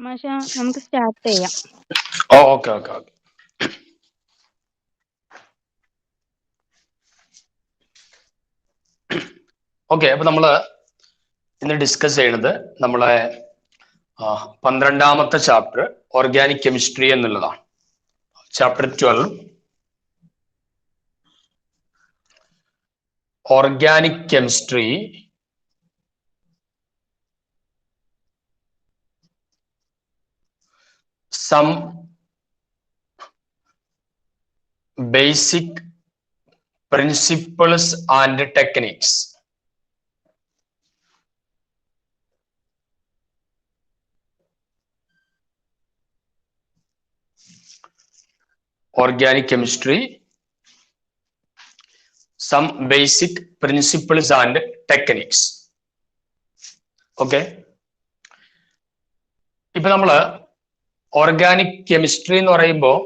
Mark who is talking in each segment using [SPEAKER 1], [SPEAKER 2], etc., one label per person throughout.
[SPEAKER 1] മാഷാ നമുക്ക് സ്റ്റാർട്ട് ചെയ്യാം.
[SPEAKER 2] ഓക്കെ. അപ്പൊ നമ്മള് ഇന്ന് ഡിസ്കസ് ചെയ്യുന്നത് നമ്മളെ 12ാമത്തെ ചാപ്റ്റർ ഓർഗാനിക് കെമിസ്ട്രി എന്നുള്ളതാണ്. Chapter 12 organic chemistry some basic principles and techniques. Organic chemistry, some basic principles and techniques. Okay. ഇപ്പൊ നമ്മള് ഓർഗാനിക് കെമിസ്ട്രി എന്ന് പറയുമ്പോൾ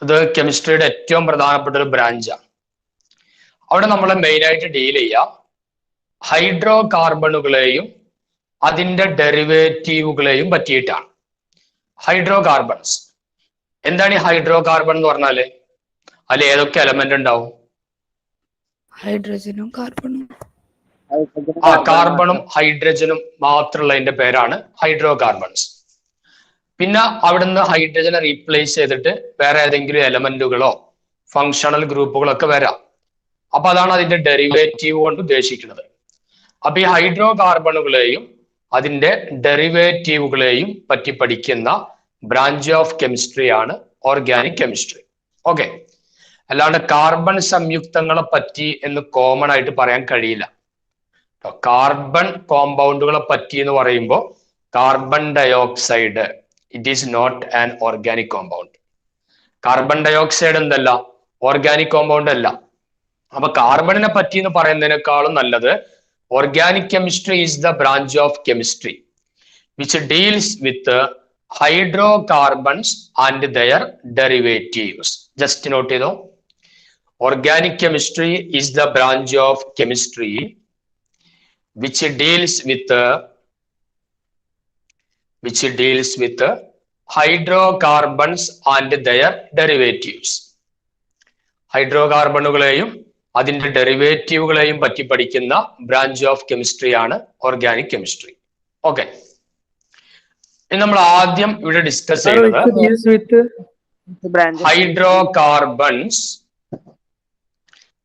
[SPEAKER 2] ഇത് കെമിസ്ട്രിയുടെ ഏറ്റവും പ്രധാനപ്പെട്ട ഒരു ബ്രാഞ്ചാണ്. അവിടെ നമ്മൾ മെയിനായിട്ട് ഡീൽ ചെയ്യുക ഹൈഡ്രോ കാർബണുകളെയും അതിന്റെ ഡെറിവേറ്റീവുകളെയും പറ്റിയിട്ടാണ്. ഹൈഡ്രോ കാർബൺസ് എന്താണ് ഈ ഹൈഡ്രോ കാർബൺ എന്ന് പറഞ്ഞാല്? അതിൽ ഏതൊക്കെ എലമെന്റ് ഉണ്ടാവും?
[SPEAKER 3] ഹൈഡ്രജനും കാർബണും.
[SPEAKER 2] കാർബണും ഹൈഡ്രജനും മാത്രമുള്ളതിന്റെ പേരാണ് ഹൈഡ്രോ കാർബൺസ്. പിന്നെ അവിടുന്ന് ഹൈഡ്രജനെ റീപ്ലേസ് ചെയ്തിട്ട് വേറെ ഏതെങ്കിലും എലമെന്റുകളോ ഫങ്ഷണൽ ഗ്രൂപ്പുകളോ ഒക്കെ വരാം. അപ്പൊ അതാണ് അതിന്റെ ഡെറിവേറ്റീവ് കൊണ്ട് ഉദ്ദേശിക്കുന്നത്. അപ്പൊ ഈ ഹൈഡ്രോ കാർബണുകളെയും അതിന്റെ ഡെറിവേറ്റീവുകളെയും പറ്റി പഠിക്കുന്ന ബ്രാഞ്ച് ഓഫ് കെമിസ്ട്രി ആണ് ഓർഗാനിക് കെമിസ്ട്രി. ഓക്കെ. അല്ലാണ്ട് കാർബൺ സംയുക്തങ്ങളെ പറ്റി എന്ന് കോമൺ ആയിട്ട് പറയാൻ കഴിയില്ല. കാർബൺ കോമ്പൗണ്ടുകളെ പറ്റി എന്ന് പറയുമ്പോൾ carbon dioxide it is not an organic compound. Carbon dioxide എന്തല്ല? ഓർഗാനിക് കോമ്പൗണ്ട് അല്ല. അപ്പൊ കാർബണിനെ പറ്റി എന്ന് പറയുന്നതിനേക്കാളും നല്ലത് organic chemistry is the branch of chemistry which deals with hydrocarbons and their derivatives. Just note ചെയ്തോ. ഓർഗാനിക് chemistry is the branch of കെമിസ്ട്രി which deals with hydrocarbons and their derivatives. ഹൈഡ്രോകാർബണുകളെയും അതിന്റെ ഡെറിവേറ്റീവുകളെയും പറ്റി പഠിക്കുന്ന ബ്രാഞ്ച് ഓഫ് കെമിസ്ട്രി ആണ് organic chemistry. Okay. ഇനി നമ്മൾ ആദ്യം ഇവിടെ ഡിസ്കസ് ചെയ്യുന്നത് hydrocarbons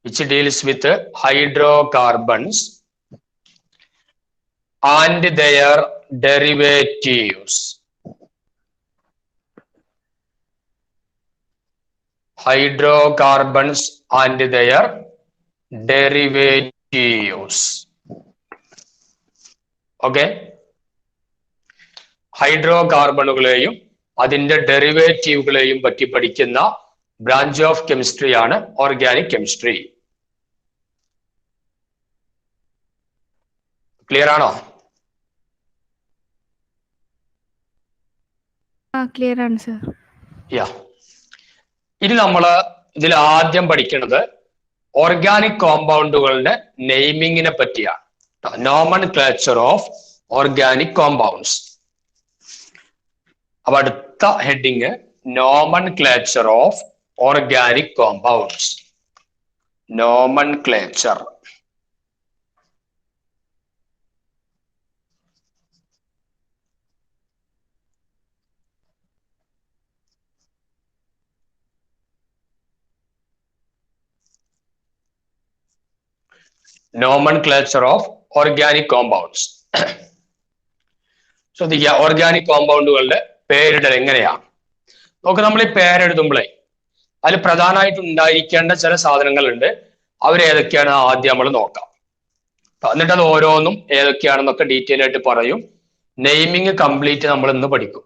[SPEAKER 2] which deals with hydrocarbons and their derivatives. Hydrocarbons and their derivatives. Okay. ഹൈഡ്രോകാർബണുകളെയും അതിന്റെ ഡെറിവേറ്റീവുകളെയും പറ്റി പഠിക്കുന്ന ബ്രാഞ്ച് ഓഫ് കെമിസ്ട്രി ആണ് ഓർഗാനിക് കെമിസ്ട്രി. ക്ലിയർ ആണോ?
[SPEAKER 1] ക്ലിയർ ആണ് സർ.
[SPEAKER 2] ഇനി നമ്മള് ഇതിൽ ആദ്യം പഠിക്കുന്നത് ഓർഗാനിക് കോമ്പൗണ്ടുകളുടെ നെയിമിങ്ങിനെ പറ്റിയാണ്. Nomenclature of organic compounds. അപ്പൊ അടുത്ത heading nomenclature of organic compounds. Nomenclature. Nomenclature of organic compounds. So the organic കോമ്പൗണ്ടുകളുടെ പേരിടൽ എങ്ങനെയാണ് നോക്ക്. നമ്മൾ ഈ പേരെഴുതുമ്പോഴേ അതിൽ പ്രധാനമായിട്ട് ഉണ്ടായിരിക്കേണ്ട ചില സാധനങ്ങളുണ്ട്. അവരേതൊക്കെയാണ് ആദ്യം നമ്മൾ നോക്കാം. എന്നിട്ട് അത് ഓരോന്നും ഏതൊക്കെയാണെന്നൊക്കെ ഡീറ്റെയിൽ ആയിട്ട് പറയും. നെയിമിങ് കംപ്ലീറ്റ് നമ്മൾ ഇന്ന് പഠിക്കും.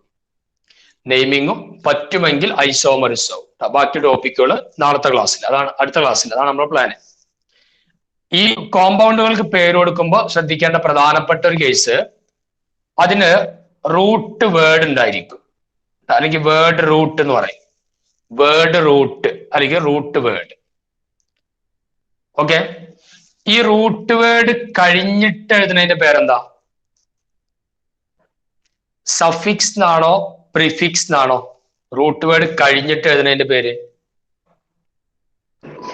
[SPEAKER 2] നെയിമിങ്ങും പറ്റുമെങ്കിൽ ഐസോമറിസവും. ബാക്കി ടോപ്പിക്കുകൾ നാളത്തെ ക്ലാസ്സിൽ, അതാണ് അടുത്ത ക്ലാസ്സിൽ, അതാണ് നമ്മുടെ പ്ലാന്. ഈ കോമ്പൗണ്ടുകൾക്ക് പേര് കൊടുക്കുമ്പോൾ ശ്രദ്ധിക്കേണ്ട പ്രധാനപ്പെട്ട ഒരു കേസ്, അതിന് റൂട്ട് വേർഡ് ഉണ്ടായിരിക്കും, അല്ലെങ്കിൽ വേർഡ് റൂട്ട് എന്ന് പറയും. വേർഡ് റൂട്ട് അല്ലെങ്കിൽ റൂട്ട് വേർഡ്. ഓക്കെ. ഈ റൂട്ട് വേർഡ് കഴിഞ്ഞിട്ട് എഴുതുന്നതിന്റെ പേരെന്താ? സഫിക്സ് എന്നാണോ പ്രിഫിക്സ് എന്നാണോ റൂട്ട് വേർഡ് കഴിഞ്ഞിട്ട് എഴുതുന്നതിന്റെ പേര്?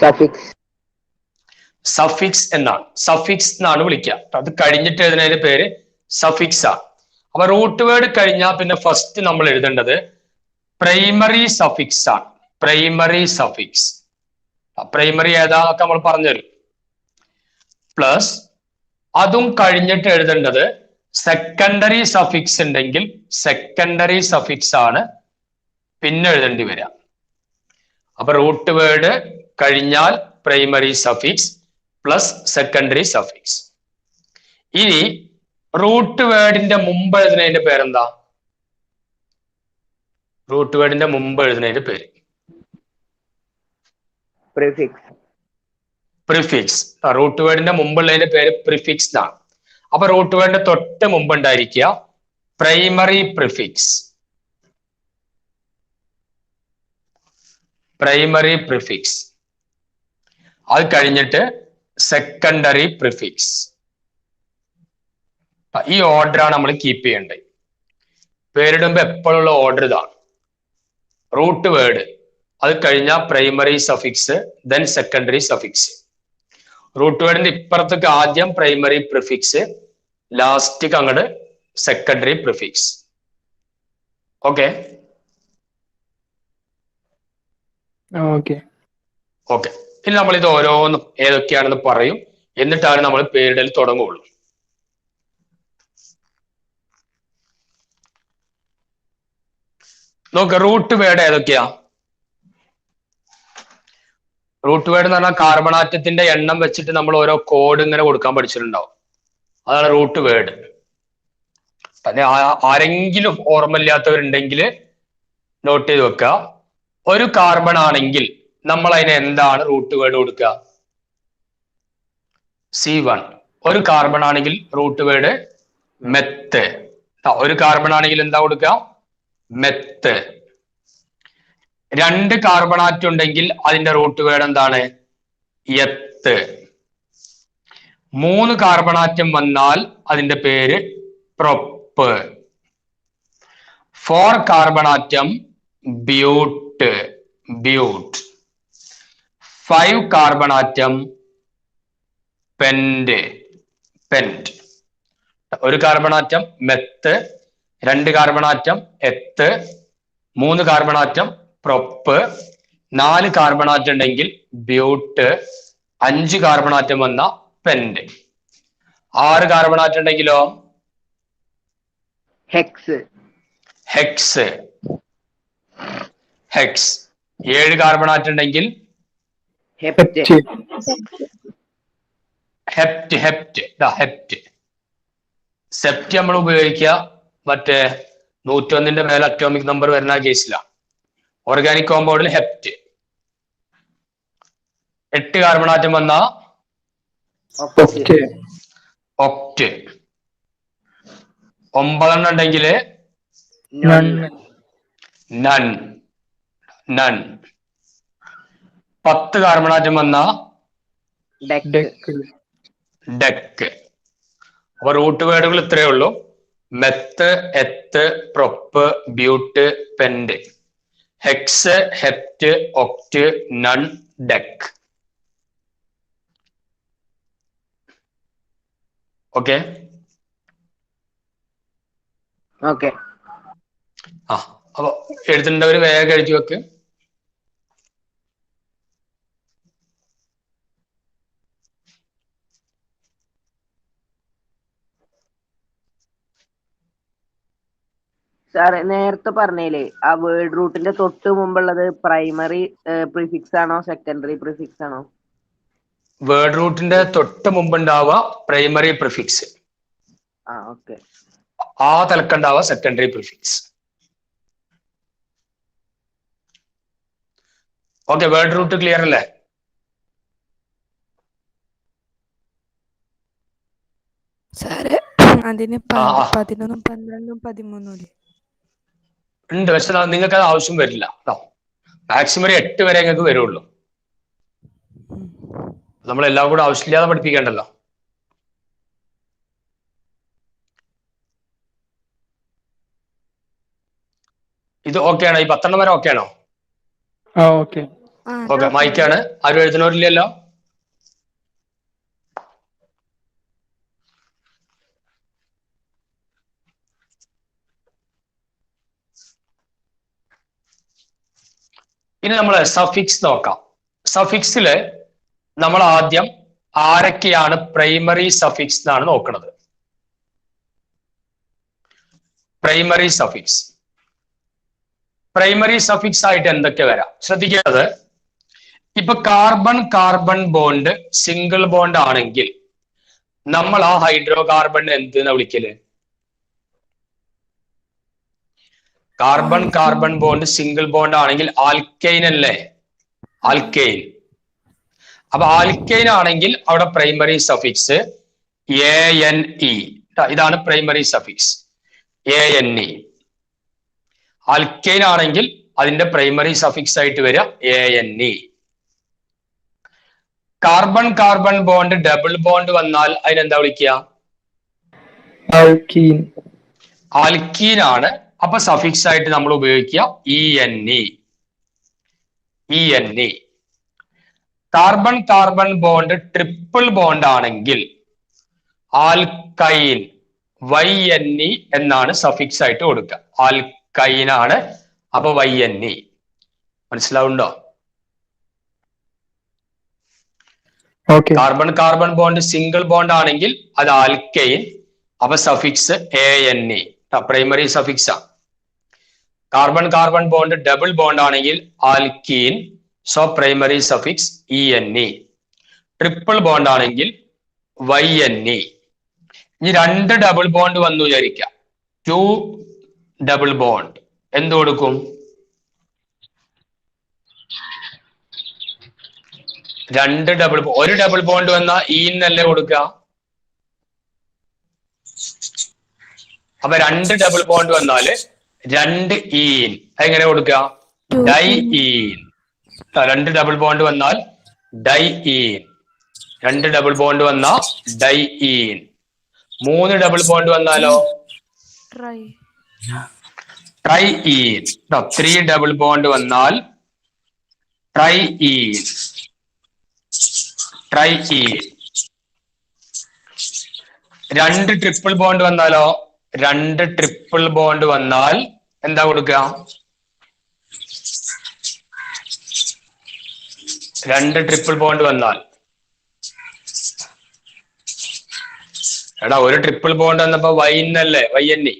[SPEAKER 3] സഫിക്സ്.
[SPEAKER 2] സഫിക്സ് എന്നാണ്. സഫിക്സ് എന്നാണ് വിളിക്കുക. അത് കഴിഞ്ഞിട്ട് എഴുതുന്നതിന്റെ പേര് സഫിക്സ് ആണ്. അപ്പൊ റൂട്ട് വേർഡ് കഴിഞ്ഞാൽ പിന്നെ ഫസ്റ്റ് നമ്മൾ എഴുതേണ്ടത് പ്രൈമറി സഫിക്സ് ആണ്. Primary suffix. പ്രൈമറി ഏതാന്നൊക്കെ നമ്മൾ പറഞ്ഞുതരും. പ്ലസ് അതും കഴിഞ്ഞിട്ട് എഴുതേണ്ടത് സെക്കൻഡറി സഫിക്സ് ഉണ്ടെങ്കിൽ സെക്കൻഡറി സഫിക്സ് ആണ് പിന്നെ എഴുതേണ്ടി വരിക. അപ്പൊ റൂട്ട് വേർഡ് കഴിഞ്ഞാൽ primary suffix plus secondary suffix. ഇനി റൂട്ട് വേർഡിന്റെ മുമ്പ് എഴുതുന്നതിന്റെ പേരെന്താ? റൂട്ട് വേർഡിന്റെ മുമ്പ് എഴുതുന്നതിന്റെ പേര്
[SPEAKER 3] പ്രിഫിക്സ്.
[SPEAKER 2] പ്രിഫിക്സ്. റൂട്ട് വേർഡിന്റെ മുമ്പുള്ളതിന്റെ പേര് പ്രിഫിക്സ് ആണ്. അപ്പൊ റൂട്ട് വേർഡിന്റെ തൊട്ട് മുമ്പ് ഉണ്ടായിരിക്കുക പ്രൈമറി പ്രിഫിക്സ്. Primary prefix. അത് കഴിഞ്ഞിട്ട് സെക്കൻഡറി പ്രിഫിക്സ്. ഈ ഓർഡറാണ് നമ്മൾ കീപ്പ് ചെയ്യേണ്ടത്. പേരിടുമ്പോ എപ്പോഴുള്ള ഓർഡർ ഇതാണ്. റൂട്ട് വേർഡ് അത് കഴിഞ്ഞാൽ primary suffix then secondary suffix. Root വേർഡിന്റെ ഇപ്പുറത്തേക്ക് ആദ്യം പ്രൈമറി പ്രിഫിക്സ്, ലാസ്റ്റ് അങ്ങോട്ട് സെക്കൻഡറി പ്രിഫിക്സ്. Okay okay. ഇനി നമ്മൾ ഇത് ഓരോന്നും ഏതൊക്കെയാണെന്ന് പറയും, എന്നിട്ടാണ് നമ്മൾ പേരിടൽ തുടങ്ങുള്ളൂ. നോക്ക്, റൂട്ട് വേർഡ് ഏതൊക്കെയാ? റൂട്ട് വേർഡ് എന്ന് പറഞ്ഞാൽ കാർബൺ ആറ്റത്തിന്റെ എണ്ണം വെച്ചിട്ട് നമ്മൾ ഓരോ കോഡ് ഇങ്ങനെ കൊടുക്കാൻ പഠിച്ചിട്ടുണ്ടാവും. അതാണ് റൂട്ട് വേർഡ്. പിന്നെ ആരെങ്കിലും ഓർമ്മയില്ലാത്തവരുണ്ടെങ്കിൽ നോട്ട് ചെയ്ത് വെക്കുക. ഒരു കാർബൺ ആണെങ്കിൽ നമ്മൾ അതിന് എന്താണ് റൂട്ട് വേർഡ് കൊടുക്കുക? C1. ഒരു കാർബൺ ആണെങ്കിൽ റൂട്ട് വേർഡ് മെത്ത്. ഒരു കാർബൺ ആണെങ്കിൽ എന്താ കൊടുക്കുക? മെത്ത്. 2 കാർബൺ ആറ്റം ഉണ്ടെങ്കിൽ അതിന്റെ റൂട്ട് വേർഡ് എന്താണ്? എത്ത്. 3 കാർബൺ ആറ്റം വന്നാൽ അതിന്റെ പേര് prop. 4 carbon atom but. But. 5 carbon atom pent. Pent. ഒരു carbon atom meth, 2 carbon atom eth, 3 carbon atom prop, 4 carbon atom ഉണ്ടെങ്കിൽ ബ്യൂട്ട്, 5 കാർബൺ ആറ്റം വന്ന പെന്റ്. 6 കാർബൺ ആറ്റം ഉണ്ടെങ്കിലോ
[SPEAKER 3] hex.
[SPEAKER 2] Hex. Hex. 7 carbon atom ഉണ്ടെങ്കിൽ
[SPEAKER 3] hept.
[SPEAKER 2] Hept. Hept. Hept. Sept നമ്മൾ ഉപയോഗിക്കുക മറ്റേ 101 മേലെ atomic number വരുന്ന കേസിലാണ്. ഓർഗാനിക് കോമ്പൗണ്ടിൽ ഹെപ്റ്റ്. 8 കാർബൺ ആറ്റം വന്ന ഒക്റ്റ്. 9 ഉണ്ടെങ്കിൽ നൺ. നൺ. 10 കാർബൺ ആറ്റം വന്ന ഡെക്ക്. അപ്പൊ റൂട്ട് വേർഡുകൾ ഇത്രയേ ഉള്ളൂ: meth, eth, prop, but, pent. Hex, hept, oct, non, dec. Okay
[SPEAKER 3] okay.
[SPEAKER 2] അപ്പൊ എഴുതേണ്ടവര് വേഗം എഴുതി വെക്ക്.
[SPEAKER 3] സാറ് നേരത്തെ പറഞ്ഞേലേ ആ വേർഡ് റൂട്ടിന്റെ തൊട്ട് മുമ്പുള്ളത് പ്രൈമറി പ്രിഫിക്സ് ആണോ സെക്കൻഡറി പ്രിഫിക്സ് ആണോ?
[SPEAKER 2] വേർഡ് റൂട്ടിന്റെ തൊട്ട് മുമ്പ് ഉണ്ടാവുക പ്രൈമറി പ്രിഫിക്സ്.
[SPEAKER 3] ഓക്കെ.
[SPEAKER 2] ആ തലക്കുണ്ടാവുക secondary prefix. Okay, word root clear അല്ലേ?
[SPEAKER 1] സാറ് അതിന് 11, 12, 13
[SPEAKER 2] ഉണ്ട്, പക്ഷെ നിങ്ങൾക്ക് അത് ആവശ്യം വരില്ല കേട്ടോ. മാക്സിമം ഒരു 8 വരെ നിങ്ങൾക്ക് വരുള്ളൂ. നമ്മളെല്ലാം കൂടെ ആവശ്യമില്ലാതെ പഠിപ്പിക്കേണ്ടല്ലോ. ഇത് ഓക്കെ ആണോ? ഈ 10 വരെ ഓക്കെ ആണോ?
[SPEAKER 4] ഓക്കെ.
[SPEAKER 2] ഓക്കെ, മൈക്കാണ്. ആരും എഴുതുന്നവരില്ലല്ലോ? ഇനി നമ്മൾ സഫിക്സ് നോക്കാം. സഫിക്സില് നമ്മൾ ആദ്യം ആരൊക്കെയാണ് പ്രൈമറി സഫിക്സ് എന്നാണ് നോക്കുന്നത്. പ്രൈമറി സഫിക്സ് ആയിട്ട് എന്തൊക്കെ വരാം ശ്രദ്ധിക്കേണ്ടത്. ഇപ്പൊ കാർബൺ ബോണ്ട് സിംഗിൾ ബോണ്ട് ആണെങ്കിൽ നമ്മൾ ആ ഹൈഡ്രോ കാർബൺ എന്തെന്ന് വിളിക്കല്? കാർബൺ ബോണ്ട് സിംഗിൾ ബോണ്ട് ആണെങ്കിൽ ആൽക്കൈൻ അല്ലേ? ആൽക്കൈൻ. അപ്പൊ ആൽക്കൈൻ ആണെങ്കിൽ അവിടെ പ്രൈമറി സഫിക്സ് ANE. ഇതാണ് പ്രൈമറി സഫിക്സ് ANE. ആൽക്കൈൻ ആണെങ്കിൽ അതിന്റെ പ്രൈമറി സഫിക്സ് ആയിട്ട് വരിക ANE. Carbon bond double bond വന്നാൽ അതിനെന്താ വിളിക്കുക?
[SPEAKER 4] ആൽക്കീൻ.
[SPEAKER 2] ആൽക്കീൻ ആണ്. അപ്പൊ സഫിക്സ് ആയിട്ട് നമ്മൾ ഉപയോഗിക്കുക ENE. Carbon bond triple bond ആണെങ്കിൽ ആൽക്കൈൻ YNE എന്നാണ് സഫിക്സ് ആയിട്ട് കൊടുക്കുക. ആൽക്കൈൻ ആണ്. അപ്പൊ YNE. മനസ്സിലാവുണ്ടോ? കാർബൺ ബോണ്ട് സിംഗിൾ ബോണ്ട് ആണെങ്കിൽ അത് ആൽക്കൈൻ. അപ്പൊ സഫിക്സ് ANE. പ്രൈമറി സഫിക്സ് ആണ്. കാർബൺ ബോണ്ട് ഡബിൾ ബോണ്ട് ആണെങ്കിൽ alkene. So primary suffix ENE. Triple bond ആണെങ്കിൽ YNE. ഇനി 2 ഡബിൾ ബോണ്ട് വന്നു വിചാരിക്കാം. 2 ഡബിൾ ബോണ്ട് എന്ത് കൊടുക്കും? ഒരു ഡബിൾ ബോണ്ട് വന്നാ എന്നല്ലേ കൊടുക്കുക? അപ്പൊ 2 ഡബിൾ ബോണ്ട് വന്നാല് 2 ഈൻ. എങ്ങനെ കൊടുക്കുക? ഡൈ ഈൻ. 2 ഡബിൾ ബോണ്ട് വന്നാൽ ഡൈ ഈൻ. 2 ഡബിൾ ബോണ്ട് വന്നാ ഡൈ ഈൻ. 3 ഡബിൾ ബോണ്ട് വന്നാലോ? ട്രൈ ഈൻ. 3 ഡബിൾ ബോണ്ട് വന്നാൽ ട്രൈ ഈൻ. 2 ട്രിപ്പിൾ ബോണ്ട് വന്നാലോ? 2 ട്രിപ്പിൾ ബോണ്ട് വന്നാൽ എന്താ കൊടുക്കുക? 2 ട്രിപ്പിൾ ബോണ്ട് വന്നാൽ ഒരു ട്രിപ്പിൾ ബോണ്ട് വന്നപ്പോ YNE.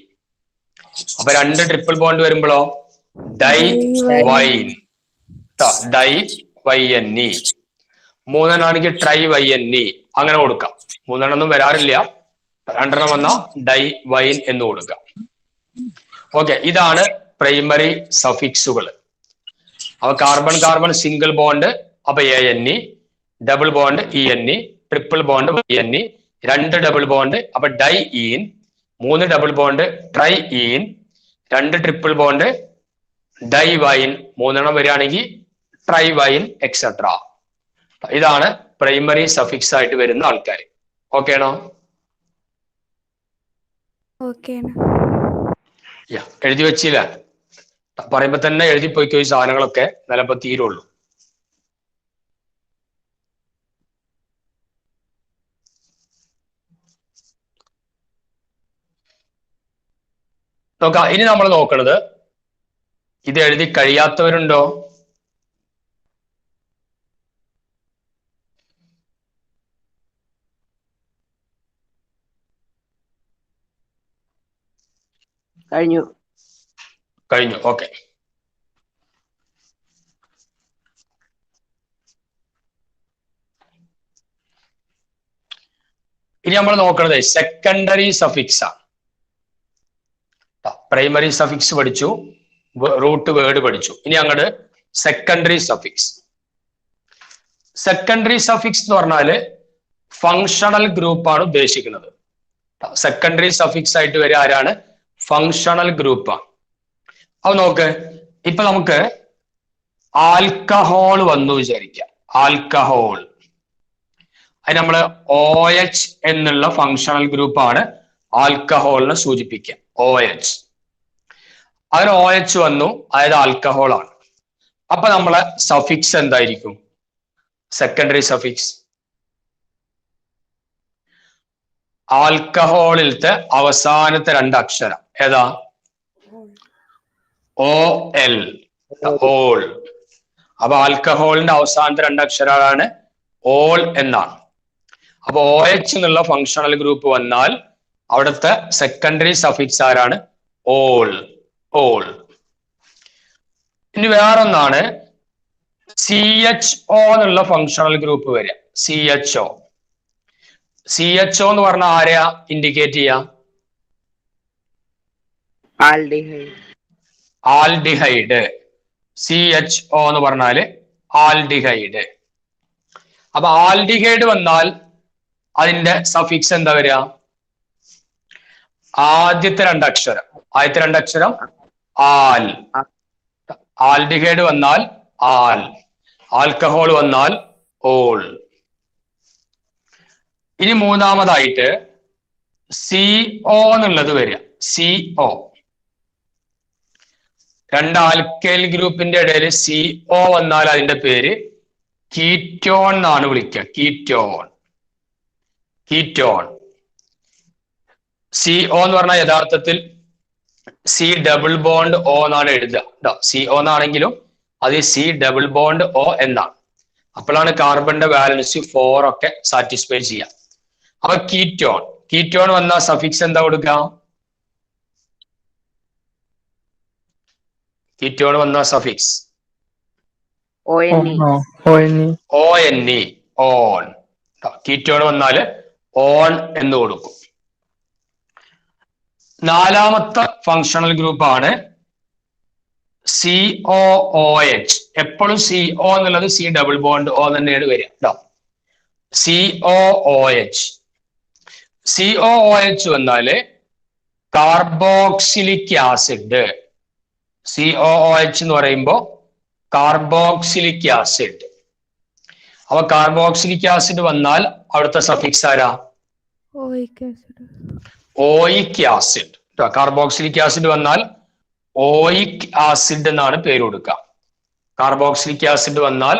[SPEAKER 2] അപ്പൊ 2 ട്രിപ്പിൾ ബോണ്ട് വരുമ്പോഴോ? Diyne. Di YNE. 3 ആണെങ്കിൽ ട്രൈ YNE. അങ്ങനെ കൊടുക്കാം. 3 വരാറില്ല. 2 വന്നാ ഡൈ വൈൻ എന്ന് കൊടുക്കാം. ഓക്കെ, ഇതാണ് പ്രൈമറി സഫിക്സുകൾ. അപ്പൊ കാർബൺ സിംഗിൾ ബോണ്ട് അപ്പൊ ANE. Double bond ENE. Triple bond YNE. 2 double bond അപ്പൊ diene. 3 double bond triene. 2 triple bond diyne. 3 വരികയാണെങ്കിൽ ട്രൈ വൈൻ എക്സെട്ര. ഇതാണ് പ്രൈമറി സഫിക്സ് ആയിട്ട് വരുന്ന ആൾക്കാർ. ഓക്കെ ആണോ? എഴുതി വെച്ചില്ല? പറയുമ്പോ തന്നെ എഴുതി പോയിക്കോ ഈ സാധനങ്ങളൊക്കെ, നിലപ്പോ തീരുള്ളൂ. നോക്കാം. ഇനി നമ്മൾ നോക്കണത്, ഇത് എഴുതി കഴിയാത്തവരുണ്ടോ? കഴിഞ്ഞു. ഓക്കെ. ഇനി നമ്മൾ നോക്കണത് സെക്കൻഡറി സഫിക്സ് ആണ്. പ്രൈമറി സഫിക്സ് പഠിച്ചു, റൂട്ട് വേർഡ് പഠിച്ചു. ഇനി അങ്ങോട്ട് സെക്കൻഡറി സഫിക്സ്. സെക്കൻഡറി സഫിക്സ് എന്ന് പറഞ്ഞാല് ഫങ്ഷണൽ ഗ്രൂപ്പാണ് ഉദ്ദേശിക്കുന്നത്. സെക്കൻഡറി സഫിക്സ് ആയിട്ട് വരിക ആരാണ്? ഫങ്ഷണൽ ഗ്രൂപ്പാണ്. അപ്പൊ നോക്ക്, ഇപ്പൊ നമുക്ക് ആൽക്കഹോൾ വന്നു വിചാരിക്കാം. ആൽക്കഹോൾ അത് നമ്മള് OH എന്നുള്ള ഫങ്ഷണൽ ഗ്രൂപ്പാണ് ആൽക്കഹോളിനെ സൂചിപ്പിക്കുക. OH. അതിന് OH വന്നു, അതായത് ആൽക്കഹോൾ ആണ്. അപ്പൊ നമ്മളെ സഫിക്സ് എന്തായിരിക്കും? സെക്കൻഡറി സഫിക്സ് ആൽക്കഹോളിലത്തെ അവസാനത്തെ 2 അക്ഷരം ഏതാ? OL, all. അപ്പൊ ആൽക്കഹോളിന്റെ അവസാനത്തെ 2 അക്ഷരങ്ങളാണ് ഓൾ എന്നാണ്. അപ്പൊ OH എന്നുള്ള ഫങ്ഷണൽ ഗ്രൂപ്പ് വന്നാൽ അവിടുത്തെ സെക്കൻഡറി സഫിക്സ് ആരാണ്? All, all. ഇനി വേറൊന്നാണ് CHO എന്നുള്ള ഫങ്ഷണൽ ഗ്രൂപ്പ് വരിക. CHO എന്ന് പറഞ്ഞാൽ ആരെയാ ഇൻഡിക്കേറ്റ് ചെയ്യാം? ആൽഡിഹൈഡ്. CHO എന്ന് പറഞ്ഞാല് ആൽഡിഹൈഡ്. അപ്പൊ ആൽഡിഹൈഡ് വന്നാൽ അതിന്റെ സഫിക്സ് എന്താ വരിക? ആദ്യത്തെ 2 അക്ഷരം. ആദ്യത്തെ 2 അക്ഷരം ആൽ. ആൽഡിഹൈഡ് വന്നാൽ ആൽ, ആൽക്കഹോൾ വന്നാൽ ഓൾ. ഇനി മൂന്നാമതായിട്ട് CO എന്നുള്ളത് വരിക. CO 2 ആൽക്കൈൽ ഗ്രൂപ്പിന്റെ ഇടയിൽ CO വന്നാൽ അതിന്റെ പേര് കീറ്റോൺ എന്നാണ് വിളിക്കുക. Ketone, ketone. CO എന്ന് പറഞ്ഞാൽ യഥാർത്ഥത്തിൽ C ഡബിൾ ബോണ്ട് O എന്നാണ് എഴുതുക കേട്ടോ. CO എന്നാണെങ്കിലും അത് C ഡബിൾ ബോണ്ട് O എന്നാണ്. അപ്പോഴാണ് കാർബണിന്റെ ബാലൻസ് 4 ഒക്കെ സാറ്റിസ്ഫൈ ചെയ്യാം. അപ്പൊ കീറ്റോൺ, കീറ്റോൺ വന്ന സഫിക്സ് എന്താ കൊടുക്കുക? കീറ്റോൺ വന്ന സഫിക്സ്
[SPEAKER 4] ONE.
[SPEAKER 2] ഓൺ. കീറ്റോൺ വന്നാല് ഓൺ എന്ന് കൊടുക്കും. നാലാമത്തെ ഫങ്ഷണൽ ഗ്രൂപ്പാണ് COOH. എപ്പോഴും CO എന്നുള്ളത് C ഡബിൾ ബോണ്ട് O തന്നെയാണ് വരിക കേട്ടോ. COOH. COOH വന്നാല് കാർബോക്സിലിക് ആസിഡ്. COOH എന്ന് പറയുമ്പോ കാർബോക്സിലിക് ആസിഡ്. അപ്പൊ കാർബോക്സിലിക് ആസിഡ് വന്നാൽ അവിടുത്തെ സഫിക്സ് ആരാ? Oic acid. കാർബോക്സിലിക് ആസിഡ് വന്നാൽ ഓയിക് ആസിഡ് എന്നാണ് പേര് കൊടുക്കുക. കാർബോക്സിലിക് ആസിഡ് വന്നാൽ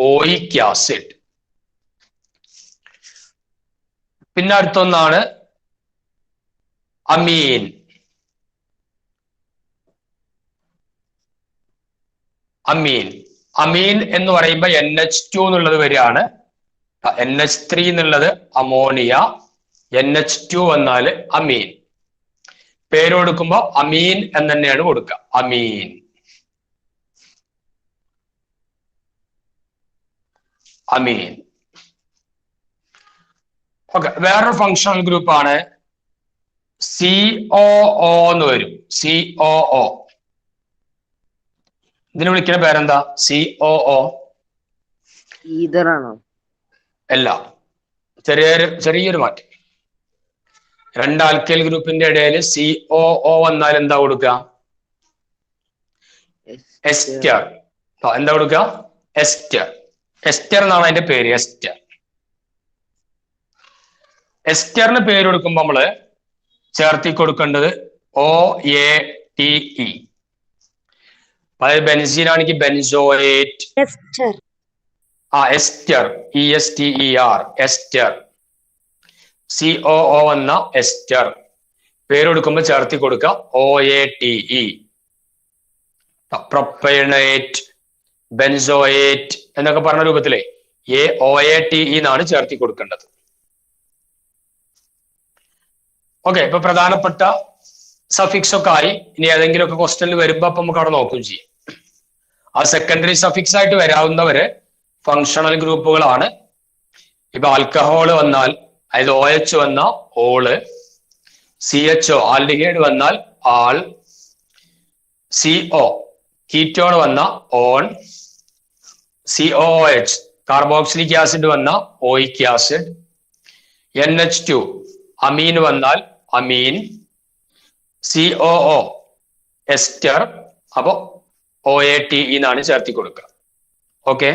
[SPEAKER 2] ഓയിക് ആസിഡ്. പിന്നെ അടുത്തൊന്നാണ് അമീൻ. അമീൻ, അമീൻ എന്ന് പറയുമ്പോ NH2 എന്നുള്ളത് വരികയാണ്. NH3 എന്നുള്ളത് അമോണിയ, NH2 വന്നാല് അമീൻ. പേര് കൊടുക്കുമ്പോ അമീൻ എന്ന് തന്നെയാണ് കൊടുക്കുക. അമീൻ, അമീൻ. ഓക്കെ, വേറൊരു ഫങ്ഷണൽ ഗ്രൂപ്പാണ് COO എന്ന് വരും. COO. ഇതിന് വിളിക്കുന്ന പേരെന്താ? COO
[SPEAKER 3] ഈതറാണോ?
[SPEAKER 2] അല്ല, ചെറിയൊരു മാറ്റം. 2 ആൽക്കൈൽ ഗ്രൂപ്പിന്റെ ഇടയിൽ COO വന്നാൽ എന്താ കൊടുക്കുക? എസ്റ്റർ. എന്താ കൊടുക്കുക? എസ്റ്റർ. എസ്റ്റർ എന്നാണ് അതിന്റെ പേര്. എസ്റ്റർ. എസ്റ്ററിന് പേര് കൊടുക്കുമ്പോൾ നമ്മള് ചേർത്തി കൊടുക്കേണ്ടത് OATE. അതായത് ബെൻസീൻ ആണെങ്കിൽ benzoate. Ester, ESTER, ester. COO വന്ന എസ്റ്റർ. പേര് കൊടുക്കുമ്പോൾ ചേർത്തി കൊടുക്കുക OATE. പ്രൊപ്പൈനേറ്റ്, ബെൻസോയേറ്റ് എന്നൊക്കെ പറഞ്ഞ രൂപത്തിലെ OATE എന്നാണ് ചേർത്തി കൊടുക്കേണ്ടത്. ഓക്കെ, ഇപ്പൊ പ്രധാനപ്പെട്ട സഫിക്സ് ഒക്കെ ആയി. ഇനി ഏതെങ്കിലും ഒക്കെ ക്വസ്റ്റനിൽ വരുമ്പോ അപ്പൊ നമുക്ക് അവിടെ നോക്കുകയും ചെയ്യും. ആ സെക്കൻഡറി സഫിക്സ് ആയിട്ട് വരാവുന്നവര് ഫങ്ഷണൽ ഗ്രൂപ്പുകളാണ്. ഇപ്പൊ ആൽക്കഹോള് വന്നാൽ അതായത് OH വന്ന ഓള്, CHO ആൽഡിഹൈഡ് വന്നാൽ ആൾ, CO കീറ്റോൺ വന്ന ഓൺ, COOH കാർബോക്സിലിക് ആസിഡ് വന്ന ഓയിക് ആസിഡ്, NH2 അമീൻ വന്നാൽ അമീൻ, COO എസ്റ്റർ. അപ്പോ OATE എന്നാണ് ചേർത്തി കൊടുക്കുക. ഓക്കെ,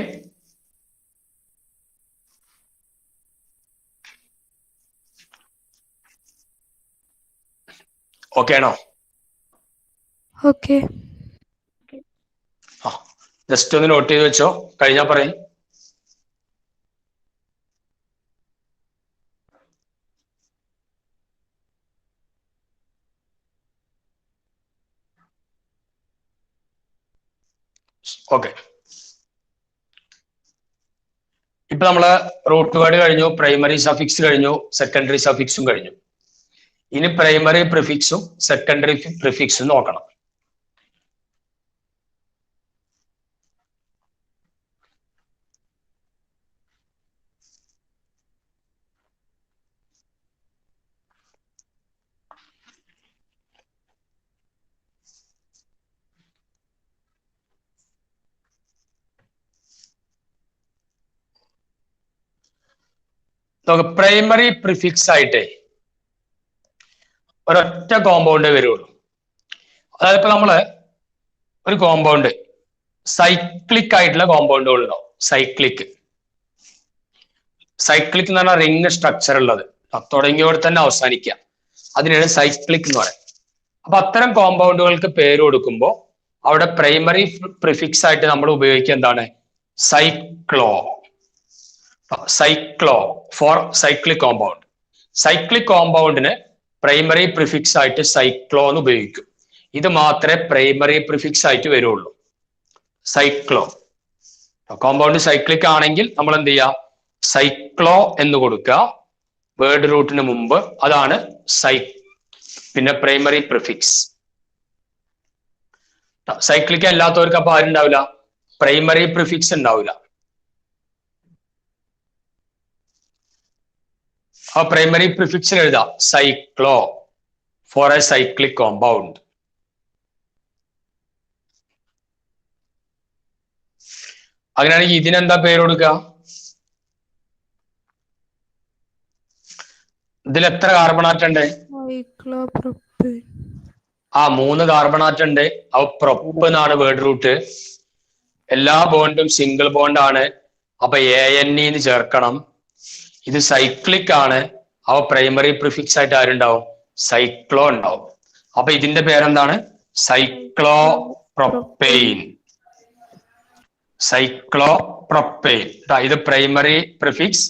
[SPEAKER 2] ഓക്കെ ആണോ?
[SPEAKER 1] ഓക്കെ.
[SPEAKER 2] ജസ്റ്റ് ഒന്ന് നോട്ട് ചെയ്ത് വെച്ചോ, കഴിഞ്ഞാ പറയും. ഓക്കെ. ഇപ്പൊ നമ്മള് റൂട്ട് വേർഡ് കഴിഞ്ഞു, പ്രൈമറി സഫിക്സ് കഴിഞ്ഞു, സെക്കൻഡറി സഫിക്സും കഴിഞ്ഞു. ഇനി പ്രൈമറി പ്രിഫിക്സും സെക്കൻഡറി പ്രിഫിക്സും നോക്കണം. പ്രൈമറി പ്രിഫിക്സ് ആയിട്ട് ഒരൊറ്റ കോമ്പൗണ്ടേ വരുള്ളൂ. അതായത് ഇപ്പൊ നമ്മള് ഒരു കോമ്പൗണ്ട് സൈക്ലിക് ആയിട്ടുള്ള കോമ്പൗണ്ടുകൾ ഉണ്ടാവും. സൈക്ലിക് എന്ന് പറഞ്ഞാൽ റിംഗ് സ്ട്രക്ചർ ഉള്ളത്, തുടങ്ങിയോടെ തന്നെ അവസാനിക്കുക, അതിനാണ് സൈക്ലിക് എന്ന് പറയുന്നത്. അപ്പൊ അത്തരം കോമ്പൗണ്ടുകൾക്ക് പേര് കൊടുക്കുമ്പോൾ അവിടെ പ്രൈമറി പ്രിഫിക്സ് ആയിട്ട് നമ്മൾ ഉപയോഗിക്കുക എന്താണ്? Cyclo. Cyclo for cyclic compound. Cyclic കോമ്പൗണ്ടിന് പ്രൈമറി പ്രിഫിക്സ് ആയിട്ട് സൈക്ലോ എന്ന് ഉപയോഗിക്കും. ഇത് മാത്രമേ പ്രൈമറി പ്രിഫിക്സ് ആയിട്ട് വരുള്ളൂ. സൈക്ലോ. കോമ്പൗണ്ട് സൈക്ലിക് ആണെങ്കിൽ നമ്മൾ എന്ത് ചെയ്യുക? സൈക്ലോ എന്ന് കൊടുക്കുക വേർഡ് റൂട്ടിന് മുമ്പ്. അതാണ് പിന്നെ പ്രൈമറി പ്രിഫിക്സ്. സൈക്ലിക് അല്ലാത്തവർക്ക് അപ്പൊ ആരുണ്ടാവില്ല? പ്രൈമറി പ്രിഫിക്സ് ഉണ്ടാവില്ല. ആ പ്രൈമറി പ്രിഫിക്സിൽ എഴുതാം cyclo for a cyclic compound. അങ്ങനെയാണെങ്കിൽ ഇതിനെന്താ പേര് കൊടുക്കുക? ഇതിൽ എത്ര കാർബൺ ആറ്റം ഉണ്ട്? 3 കാർബൺ ആറ്റം ഉണ്ട്. അവ പ്രൊപ്പ് എന്നാണ് വേർഡ് റൂട്ട്. എല്ലാ ബോണ്ടും സിംഗിൾ ബോണ്ട് ആണ്. അപ്പൊ ANE ചേർക്കണം. ഇത് സൈക്ലിക് ആണ്. അവ പ്രൈമറി പ്രിഫിക്സ് ആയിട്ട് ആരുണ്ടാവും? സൈക്ലോ ഉണ്ടാവും. അപ്പൊ ഇതിന്റെ പേരെന്താണ്? Cyclo propane. Cyclo propane. ഇത് പ്രൈമറി പ്രിഫിക്സ്,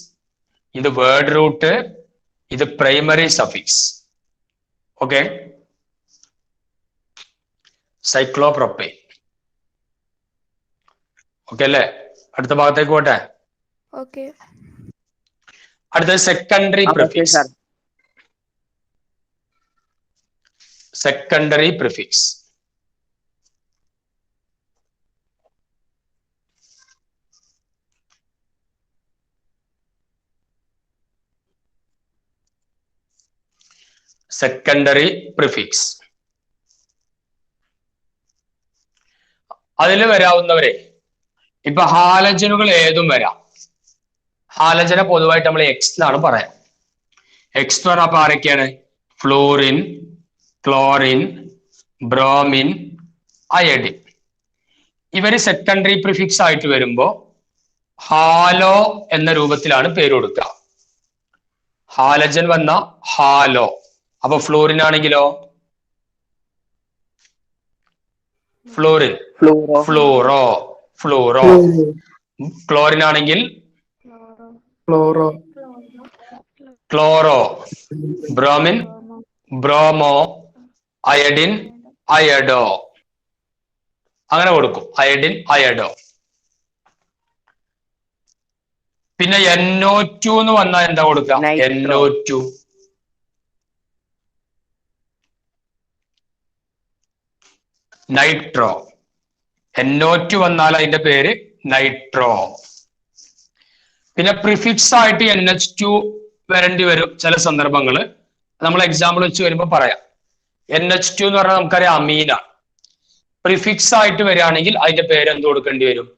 [SPEAKER 2] ഇത് വേർഡ് റൂട്ട്, ഇത് primary suffix. Okay, cyclo propane. Okay അല്ലേ? അടുത്ത ഭാഗത്തേക്ക് പോട്ടെ.
[SPEAKER 1] ഓക്കെ.
[SPEAKER 2] അടുത്തത് secondary prefix. Secondary prefix. Secondary prefix അതിൽ വരാവുന്നവരെ ഇപ്പൊ ഹാലജനുകൾ ഏതും വരാം. ഹാലജനെ പൊതുവായിട്ട് നമ്മൾ എക്സ് എന്നാണ് പറയാം. എക്സ് എന്ന് പറഞ്ഞാൽ ആരൊക്കെയാണ്? Fluorine, chlorine, bromine, iodine. ഇവര് സെക്കൻഡറി പ്രിഫിക്സ് ആയിട്ട് വരുമ്പോ ഹാലോ എന്ന രൂപത്തിലാണ് പേര് കൊടുക്കുക. ഹാലജൻ വന്ന ഹാലോ. അപ്പൊ ഫ്ലൂറിൻ ആണെങ്കിലോ ഫ്ലൂറിൻ, ഫ്ലൂറോ, ഫ്ലൂറോ. ക്ലോറിൻ ആണെങ്കിൽ
[SPEAKER 5] chloro,
[SPEAKER 2] chloro. Bromine, bromo. Iodine, iodo. അങ്ങനെ കൊടുക്കും. Iodine, iodo. പിന്നെ NO2 എന്ന് വന്നാൽ എന്താ കൊടുക്കുക? NO2. നൈട്രോ. NO2 വന്നാൽ അതിന്റെ പേര് നൈട്രോ. പിന്നെ പ്രിഫിക്സ് ആയിട്ട് NH2 വരേണ്ടി വരും ചില സന്ദർഭങ്ങള്. നമ്മൾ എക്സാമ്പിൾ വെച്ച് വരുമ്പോൾ പറയാം. NH2 എന്ന് പറഞ്ഞാൽ നമുക്കറിയാം അമീനാണ്. പ്രിഫിക്സ് ആയിട്ട് വരികയാണെങ്കിൽ അതിന്റെ പേര് എന്ത് കൊടുക്കേണ്ടി വരും?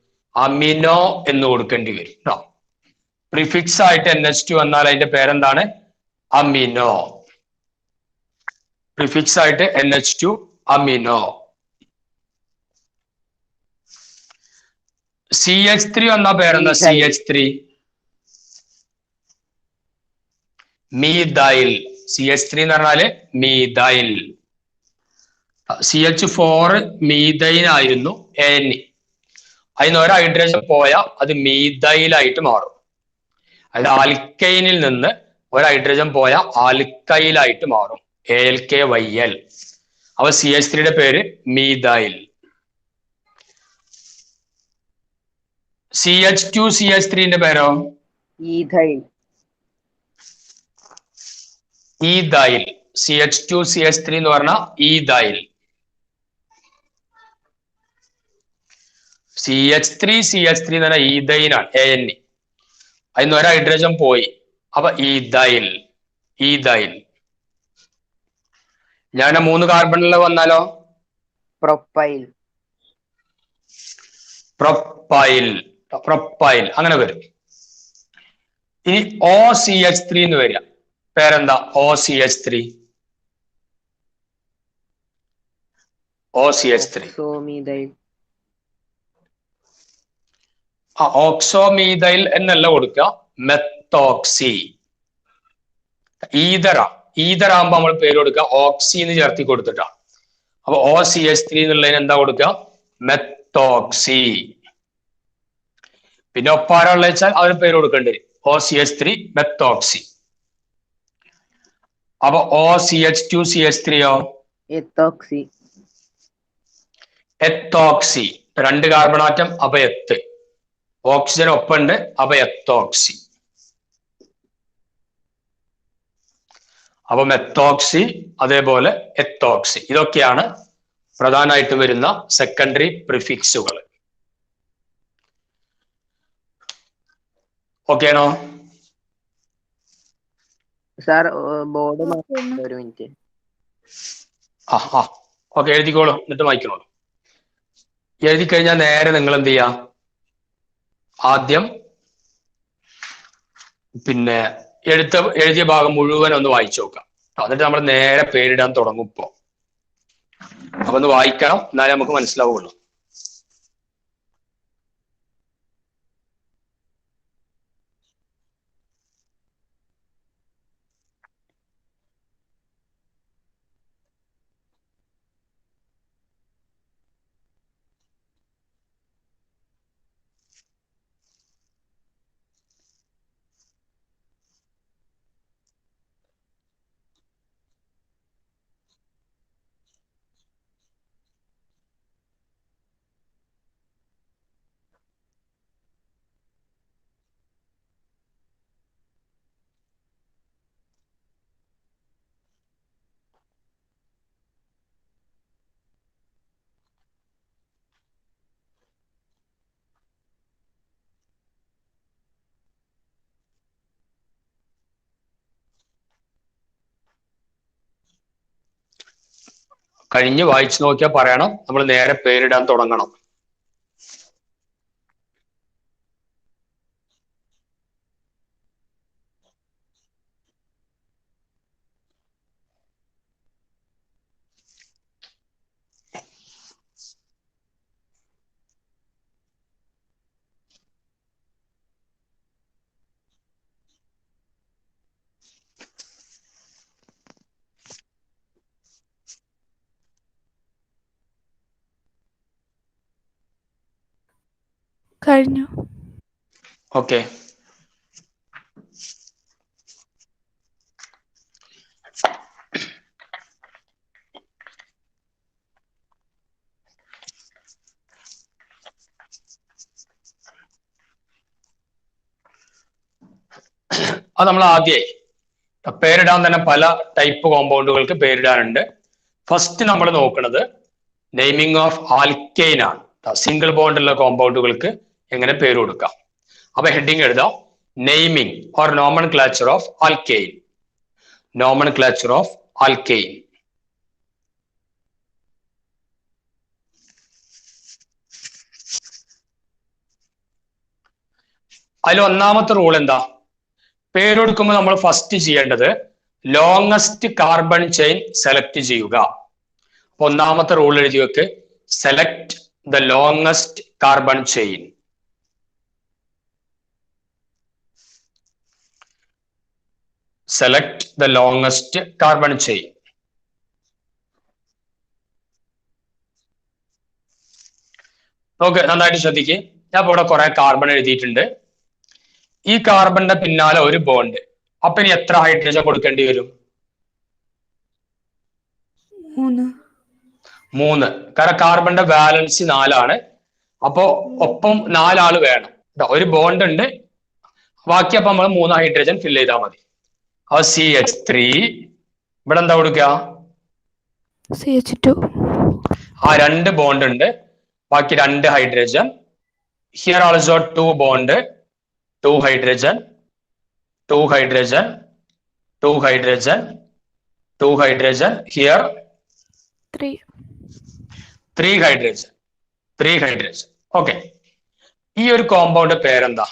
[SPEAKER 2] അമിനോ എന്ന് കൊടുക്കേണ്ടി വരും കേട്ടോ. പ്രിഫിക്സ് ആയിട്ട് NH2 വന്നാൽ അതിന്റെ പേരെന്താണ്? അമിനോ. പ്രിഫിക്സ് ആയിട്ട് NH2 അമിനോ. CH3 വന്ന പേരെന്താ? CH3 methyl. CH3 എന്ന് പറഞ്ഞാല് മീഥൈൽ. CH4 മീഥൈൻ ആയിരുന്നു ANE. അതിന് ഒരു ഹൈഡ്രജൻ പോയാൽ അത് മീഥൈലായിട്ട് മാറും. അതായത് ആൽക്കൈനിൽ നിന്ന് ഒരു ഹൈഡ്രജൻ പോയാൽ ആൽക്കൈലായിട്ട് മാറും. ALKYL. അപ്പൊ CH3 പേര് മീഥൈൽ. CH2 CH3 പേരോ
[SPEAKER 3] ഈഥൈൽ.
[SPEAKER 2] ഈഥൈൽ. CH2 CH3 എന്ന് പറഞ്ഞാൽ ഈഥൈൽ. CH3 CH3 എന്ന് പറഞ്ഞാൽ ഈഥൈനാണ് ANE. അതിന് ഒരു ഹൈഡ്രജൻ പോയി അപ്പൊ ഈഥൈൽ. ഈഥൈൽ. ഞാൻ 3 കാർബണിൽ വന്നാലോ
[SPEAKER 3] പ്രൊപ്പൈൽ.
[SPEAKER 2] പ്രൊപ്പൈൽ. പ്രൊപ്പൈൽ അങ്ങനെ വരും. ഇനി OCH3 എന്ന് വരിക. പേരെന്താ? OCH3. OCH3.
[SPEAKER 3] ഓക്സോമീഥൈൽ.
[SPEAKER 2] ഓക്സോമീഥൈൽ എന്നല്ല കൊടുക്കുക, മെത്തോക്സി. ഈതറാകുമ്പോ നമ്മൾ പേര് കൊടുക്കുക ഓക്സി എന്ന് ചേർത്തി കൊടുത്തിട്ടാണ്. അപ്പൊ OCH3 എന്നുള്ളതിന് എന്താ കൊടുക്കുക? മെത്തോക്സി. പിന്നെ ഒപ്പാരുള്ള വെച്ചാൽ അതിന് പേര് കൊടുക്കേണ്ടി വരും. OCH3 methoxy. അപ്പൊ OCH2 CH3യോ
[SPEAKER 3] എത്തോക്സി.
[SPEAKER 2] എത്തോക്സി. 2 കാർബൺ ആറ്റം അപ്പൊ എത്ത്. ഓക്സിജൻ ഒപ്പുണ്ട് അപ്പൊ എത്തോക്സി. അപ്പൊ മെത്തോക്സി അതേപോലെ എത്തോക്സി. ഇതൊക്കെയാണ് പ്രധാനമായിട്ട് വരുന്ന സെക്കൻഡറി പ്രിഫിക്സുകൾ. ഓക്കെ ആണോ?
[SPEAKER 3] സാർ ബോർഡ് ഒരു മിനിറ്റ്.
[SPEAKER 2] ഓക്കെ, എഴുതിക്കോളൂ. എന്നിട്ട് വായിക്കണോളൂ. എഴുതി കഴിഞ്ഞാൽ നേരെ നിങ്ങൾ എന്ത് ചെയ്യാ? ആദ്യം പിന്നെ എഴുതിയ ഭാഗം മുഴുവൻ ഒന്ന് വായിച്ചു നോക്കാം. എന്നിട്ട് നമ്മൾ നേരെ പേരിടാൻ തുടങ്ങും. ഇപ്പോ അപ്പൊ ഒന്ന് വായിക്കണം, എന്നാലേ നമുക്ക് മനസ്സിലാവുള്ളൂ. കഴിഞ്ഞ് വായിച്ചു നോക്കിയാൽ പറയണം. നമ്മൾ നേരെ പേരിടാൻ തുടങ്ങണം.
[SPEAKER 1] കഴിഞ്ഞു.
[SPEAKER 2] ഓക്കെ. അത് നമ്മൾ ആദ്യമായി പേരിടാൻ തന്നെ പല ടൈപ്പ് കോമ്പൗണ്ടുകൾക്ക് പേരിടാനുണ്ട്. ഫസ്റ്റ് നമ്മൾ നോക്കുന്നത് നെയിമിംഗ് ഓഫ് ആൽക്കെയിൻ ആണ്. സിംഗിൾ ബോണ്ടുള്ള കോമ്പൗണ്ടുകൾക്ക് എങ്ങനെ പേര് കൊടുക്കാം. അപ്പൊ ഹെഡിങ് എഴുതാം, naming or nomenclature of alkane. Nomenclature of alkane. അതിൽ ഒന്നാമത്തെ റൂൾ എന്താ? പേര് കൊടുക്കുമ്പോൾ നമ്മൾ ഫസ്റ്റ് ചെയ്യേണ്ടത് ലോങ്ങസ്റ്റ് കാർബൺ ചെയിൻ സെലക്ട് ചെയ്യുക. ഒന്നാമത്തെ റൂൾ എഴുതി വെക്ക്, select the longest carbon chain. Select the longest carbon chain. നോക്ക്, നന്നായിട്ട് ശ്രദ്ധിക്ക്. ഞാൻ ഇവിടെ കുറെ കാർബൺ എഴുതിയിട്ടുണ്ട്. ഈ കാർബണിന്റെ പിന്നാലെ ഒരു ബോണ്ട്. അപ്പൊ ഇനി എത്ര ഹൈഡ്രജൻ കൊടുക്കേണ്ടി വരും? 3. കാരണം കാർബണിന്റെ വാലൻസി 4 അപ്പോ ഒപ്പം 4 ആള് വേണം. ഒരു ബോണ്ട് ഉണ്ട്, ബാക്കി അപ്പൊ നമ്മൾ 3 ഹൈഡ്രജൻ ഫില്ല് ചെയ്താൽ മതി. അപ്പൊ CH3 ഇവിടെ എന്താ കൊടുക്കുക?
[SPEAKER 1] CH2.
[SPEAKER 2] ആ 2 ബോണ്ട് ഉണ്ട്, ബാക്കി 2 hydrogen. Here also 2 bond, 2 hydrogen, 2 hydrogen, 2 hydrogen, 2 hydrogen. Here 3 hydrogen, 3 hydrogen. Okay, ഈ ഒരു കോമ്പൗണ്ട് പേരെന്താ?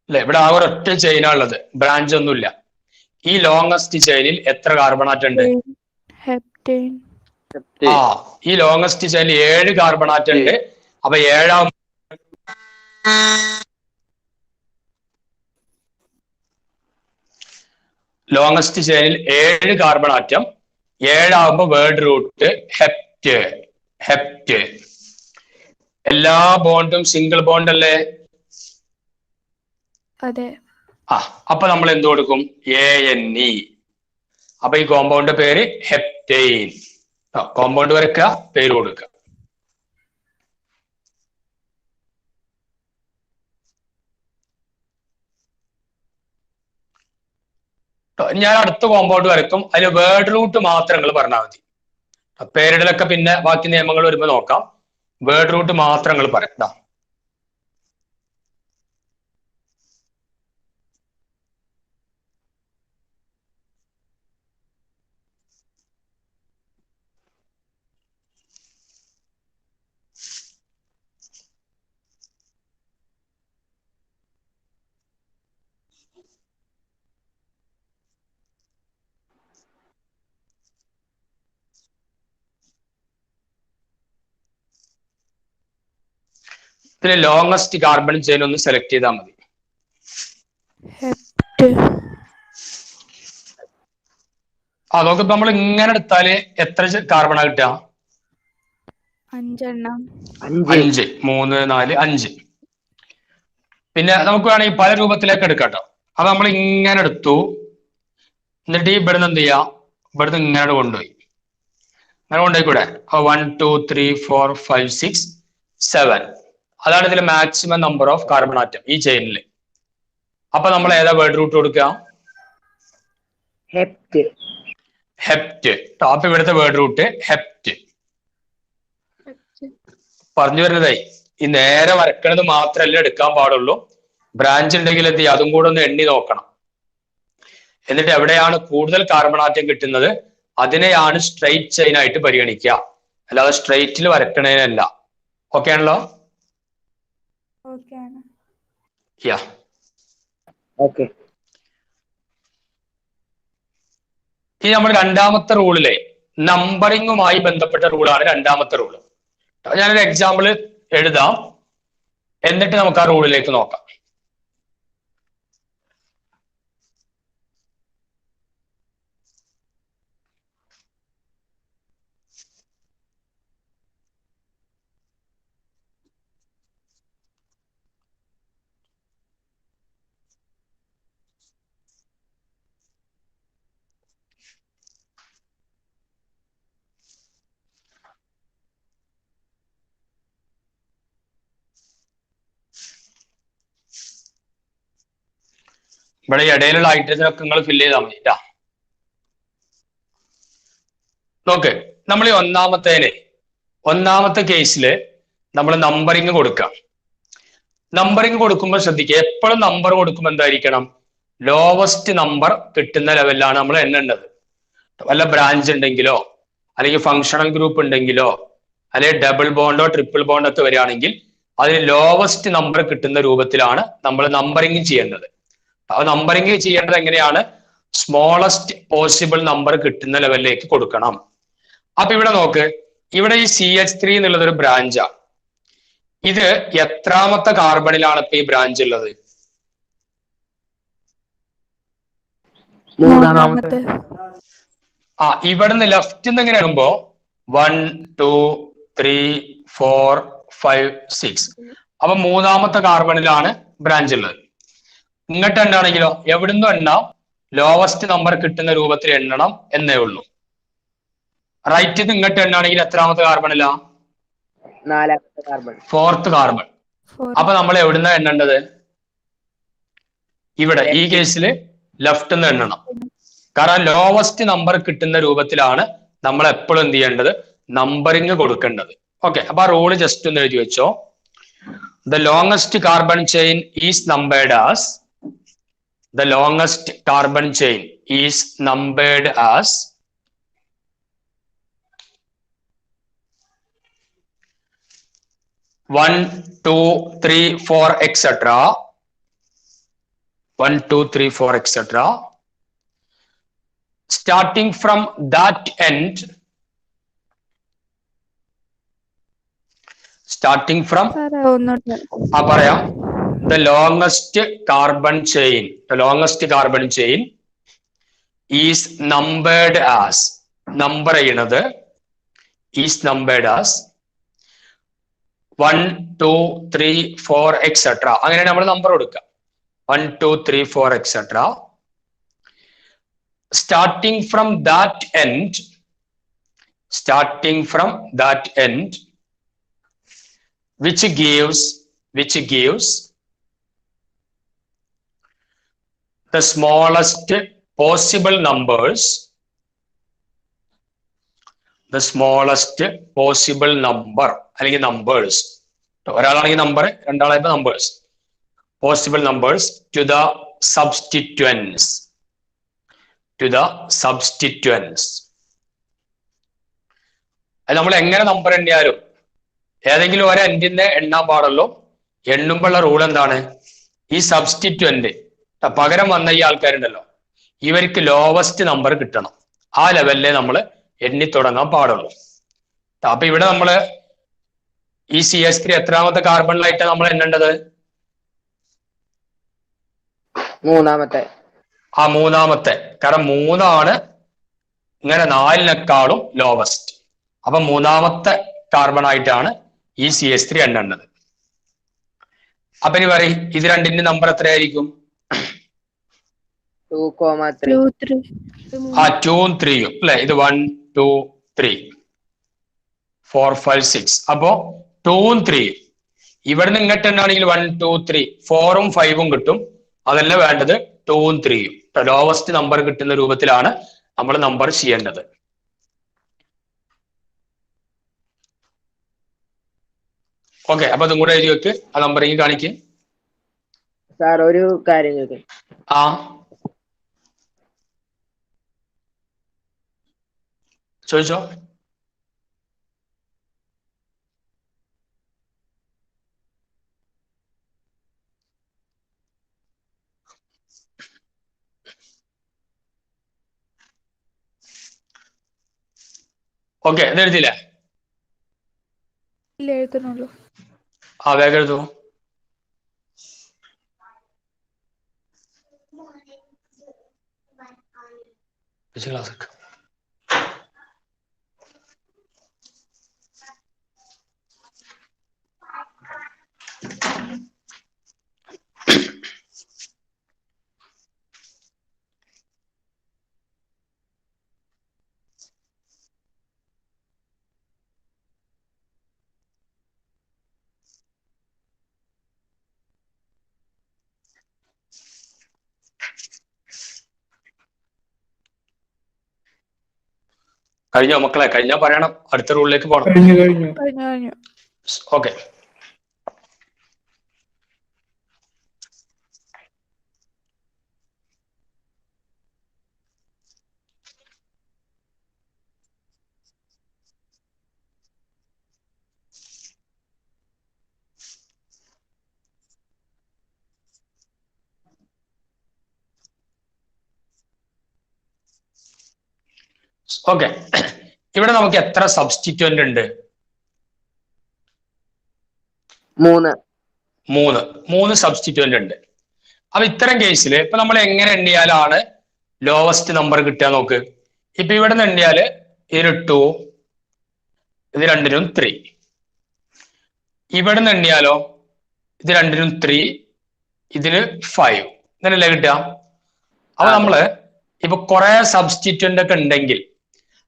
[SPEAKER 2] അല്ലെ, ഇവിടെ ആ ഒരൊറ്റ ചെയിനാ ഉള്ളത്, ബ്രാഞ്ച് ഒന്നുമില്ല. ഈ ലോങ്ങസ്റ്റ് ചെയിനിൽ എത്ര കാർബണാറ്റ് ഉണ്ട്? ആ, ഈ ലോങ്ങസ്റ്റ് ചെയിനിൽ 7 കാർബണാറ്റ് ഉണ്ട്. അപ്പൊ 7 ലോങ്ങസ്റ്റ് ചെയിനിൽ 7 carbon atom. 7 word root hept. Hept. എല്ലാ ബോണ്ടും സിംഗിൾ ബോണ്ട് അല്ലേ?
[SPEAKER 1] അതെ.
[SPEAKER 2] ആ, അപ്പൊ നമ്മൾ എന്ത് കൊടുക്കും? ANE. അപ്പൊ ഈ കോമ്പൗണ്ട് പേര് ഹെപ്റ്റെയിൻ. കോമ്പൗണ്ട് വരക്കുക, പേര് കൊടുക്കുക. ഞാൻ അടുത്ത കോമ്പൗണ്ട് വരക്കും, അതിൽ വേർഡ് റൂട്ട് മാത്രം നിങ്ങൾ പറഞ്ഞാൽ മതി. പേരിടലൊക്കെ പിന്നെ ബാക്കി നിയമങ്ങൾ വരുമ്പോൾ നോക്കാം. വേർഡ് റൂട്ട് മാത്രം നിങ്ങൾ പറയാം. ഇതിൽ ലോങ്ങസ്റ്റ് കാർബൺ ചെയിൻ ഒന്ന് സെലക്ട് ചെയ്താൽ മതി. അതൊക്കെ നമ്മൾ ഇങ്ങനെ എടുത്താല് എത്ര കാർബണാ കിട്ടുക?
[SPEAKER 1] 5 എണ്ണം.
[SPEAKER 2] 5. 3, 4, 5. പിന്നെ നമുക്ക് വേണമെങ്കിൽ പല രൂപത്തിലേക്ക് എടുക്കാം കേട്ടോ. അത് നമ്മൾ ഇങ്ങനെ എടുത്തു, എന്നിട്ട് ഈ ഇവിടുന്ന് എന്ത് ചെയ്യാം? ഇവിടുന്ന് ഇങ്ങനെ കൊണ്ടുപോയി, അങ്ങനെ കൊണ്ടുപോയിക്കൂടെ? 1, 2, 3, 4, 5, 6, 7. അതാണ് ഇതിൽ maximum number of carbon atom ഈ ചെയിനിൽ. അപ്പൊ നമ്മൾ ഏതാ വേർഡ് റൂട്ട് കൊടുക്കുക?
[SPEAKER 3] ഹെപ്റ്റ്.
[SPEAKER 2] ഹെപ്റ്റ്. അപ്പൊ ഇവിടുത്തെ വേർഡ് റൂട്ട് ഹെപ്റ്റ്. പറഞ്ഞു വരുന്നതേ, ഈ നേരെ വരക്കണത് മാത്രമല്ല എടുക്കാൻ പാടുള്ളൂ. ബ്രാഞ്ച് ഉണ്ടെങ്കിൽ എന്ത് ചെയ്യും? അതും കൂടെ ഒന്ന് എണ്ണി നോക്കണം. എന്നിട്ട് എവിടെയാണ് കൂടുതൽ കാർബൺ ആറ്റം കിട്ടുന്നത് അതിനെയാണ് സ്ട്രെയിറ്റ് ചെയിൻ ആയിട്ട് പരിഗണിക്കുക, അല്ലാതെ സ്ട്രെയിറ്റിൽ വരക്കണേനല്ല. ഓക്കെ ആണല്ലോ? യാ,
[SPEAKER 3] ഓക്കെ.
[SPEAKER 2] ഇനി നമ്മൾ രണ്ടാമത്തെ റൂളിലെ നമ്പറിങ്ങുമായി ബന്ധപ്പെട്ട റൂളാണ് രണ്ടാമത്തെ റൂള്. ഞാനൊരു എക്സാമ്പിൾ എഴുതാം, എന്നിട്ട് നമുക്ക് ആ റൂളിലേക്ക് നോക്കാം. ഇവിടെ ഇടയിലുള്ള ഹൈഡ്രജൻ ഒക്കെ നിങ്ങൾ ഫില്ല് ചെയ്താൽ മതി. നോക്ക്, നമ്മൾ ഈ ഒന്നാമത്തെ കേസിൽ നമ്മൾ നമ്പറിങ് കൊടുക്കാം. നമ്പറിങ് കൊടുക്കുമ്പോൾ ശ്രദ്ധിക്കുക, എപ്പോഴും നമ്പർ കൊടുക്കുമ്പോൾ എന്തായിരിക്കണം? ലോവസ്റ്റ് നമ്പർ കിട്ടുന്ന ലെവലിലാണ് നമ്മൾ എണ്ണേണ്ടത്. വല്ല ബ്രാഞ്ച് ഉണ്ടെങ്കിലോ അല്ലെങ്കിൽ ഫങ്ഷണൽ ഗ്രൂപ്പ് ഉണ്ടെങ്കിലോ അല്ലെങ്കിൽ ഡബിൾ ബോണ്ടോ ട്രിപ്പിൾ ബോണ്ടോ ഒക്കെ വരികയാണെങ്കിൽ അതിന് ലോവസ്റ്റ് നമ്പർ കിട്ടുന്ന രൂപത്തിലാണ് നമ്മൾ നമ്പറിങ് ചെയ്യേണ്ടത്. അപ്പൊ നമ്പറിങ് ചെയ്യേണ്ടത് എങ്ങനെയാണ്? സ്മോളസ്റ്റ് പോസിബിൾ നമ്പർ കിട്ടുന്ന ലെവലിലേക്ക് കൊടുക്കണം. അപ്പൊ ഇവിടെ നോക്ക്, ഇവിടെ ഈ CH3 എന്നുള്ളത് ഒരു ബ്രാഞ്ചാണ്. ഇത് എത്രാമത്തെ കാർബണിലാണ് ഇപ്പൊ ഈ ബ്രാഞ്ച് ഉള്ളത്?
[SPEAKER 3] 3.
[SPEAKER 2] ഇവിടുന്ന് ലെഫ്റ്റ് നിന്ന് എങ്ങനെ ആകുമ്പോ 1 2 3 4 5 6. അപ്പൊ മൂന്നാമത്തെ കാർബണിലാണ് ബ്രാഞ്ച് ഉള്ളത്. ഇങ്ങോട്ട് എണ്ണാണെങ്കിലോ എവിടുന്ന് എണ്ണാം, ലോവസ്റ്റ് നമ്പർ കിട്ടുന്ന രൂപത്തിൽ എണ്ണണം എന്നേ ഉള്ളൂ. റൈറ്റ് ഇങ്ങോട്ട് എണ്ണാണെങ്കിൽ എത്രാമത്തെ കാർബണിലാ?
[SPEAKER 3] 4ാമത്തെ കാർബൺ.
[SPEAKER 2] 4th carbon. അപ്പൊ നമ്മൾ എവിടുന്ന എണ്ണേണ്ടത്? ഇവിടെ ഈ കേസിൽ ലെഫ്റ്റ് നിന്ന് എണ്ണണം. കാരണം ലോവസ്റ്റ് നമ്പർ കിട്ടുന്ന രൂപത്തിലാണ് നമ്മൾ എപ്പോഴും എന്ത് ചെയ്യേണ്ടത്, നമ്പറിങ് കൊടുക്കേണ്ടത്. ഓക്കെ, അപ്പൊ ആ റൂള് ജസ്റ്റ് ഒന്ന് എഴുതി വെച്ചോ. The longest carbon chain is numbered as the longest carbon chain is numbered as one, two, three, four, etc. 1 2 3 4 etc. Starting from that end, starting from പറയാം, the longest carbon chain is numbered as, number ചെയ്യുന്നത് is numbered as 1 2 3 4 etc. അങ്ങനെ നമ്മൾ number കൊടുക്കുക 1 2 3 4 etc. starting from that end, which gives the smallest possible numbers, അല്ലെങ്കിൽ numbers, ഒരാളാണെങ്കിൽ number, രണ്ടാളായപ്പോ numbers, possible numbers to the substituents. അത് നമ്മൾ എങ്ങനെ number എണ്ണിയാലും ഏതെങ്കിലും ഒരു എൻഡിനെ എണ്ണാൻ പാടുള്ളൂ. എണ്ണുമ്പോഴുള്ള റൂൾ എന്താണ്, ഈ സബ്സ്റ്റിറ്റ്വന്റ് പകരം വന്ന ഈ ആൾക്കാരുണ്ടല്ലോ, ഇവർക്ക് ലോവസ്റ്റ് നമ്പർ കിട്ടണം. ആ ലെവലിലെ നമ്മൾ എണ്ണി തുടങ്ങാൻ പാടുള്ളൂ. അപ്പൊ ഇവിടെ നമ്മള് ഈ CH3 എത്രാമത്തെ കാർബണിലായിട്ടാണ് നമ്മൾ എണ്ണേണ്ടത്? മൂന്നാമത്തെ. കാരണം 3 ഇങ്ങനെ 4 ലോവസ്റ്റ്. അപ്പൊ മൂന്നാമത്തെ കാർബൺ ആയിട്ടാണ് ഈ CH3 എണ്ണേണ്ടത്. അപ്പൊ ഇനി പറയും, ഇത് രണ്ടിന്റെ നമ്പർ എത്രയായിരിക്കും?
[SPEAKER 3] 2, 3.
[SPEAKER 2] 2ഉം 3ഉം അല്ലെ. ഇത് 1 2 3 4 5 6. അപ്പോ 2ഉം 3ഉം ഇവിടുന്ന് ഇങ്ങോട്ട് തന്നെയാണെങ്കിൽ 1 2 3 4ഉം 5ഉം കിട്ടും. അതല്ല വേണ്ടത്, 2ഉം 3ഉം. ലോവസ്റ്റ് നമ്പർ കിട്ടുന്ന രൂപത്തിലാണ് നമ്മൾ നമ്പർ ചെയ്യേണ്ടത്. ഓക്കെ, അപ്പൊ അതും കൂടെ എഴുതി വെക്ക്. ആ നമ്പറിങ് കാണിക്ക്.
[SPEAKER 3] സാർ ഒരു കാര്യം ചോദിക്കും.
[SPEAKER 2] ചോദിച്ചോ. ഓക്കെ, ഇത് എഴുതിയില്ലേ?
[SPEAKER 1] എഴുതണുള്ളൂ.
[SPEAKER 2] വേഗം എഴുതൂ. ക്ലാസ് കഴിഞ്ഞോ മക്കളെ? കഴിഞ്ഞാ പറയണം, അടുത്ത റൂളിലേക്ക് പോകണം.
[SPEAKER 5] കഴിഞ്ഞു.
[SPEAKER 2] Okay, okay. ഇവിടെ നമുക്ക് എത്ര സബ്സ്റ്റിറ്റ്വന്റ് ഉണ്ട്? 3 സബ്സ്റ്റിറ്റ്വന്റ് ഉണ്ട്. അപ്പൊ ഇത്തരം കേസിൽ ഇപ്പൊ നമ്മൾ എങ്ങനെ എണ്ണിയാലാണ് ലോവസ്റ്റ് നമ്പർ കിട്ടുക നോക്ക്. ഇപ്പൊ ഇവിടെ നിന്ന് എണ്ണിയാല് ഇതിന് 2, ഇത് രണ്ടിനും 3. ഇവിടെ നിന്ന് എണ്ണിയാലോ ഇത് രണ്ടിനും 3, ഇതിന് 5. ഇങ്ങനല്ലേ കിട്ടുക? അപ്പൊ നമ്മള് ഇപ്പൊ കുറെ സബ്സ്റ്റിറ്റ്യൂന്റ് ഒക്കെ ഉണ്ടെങ്കിൽ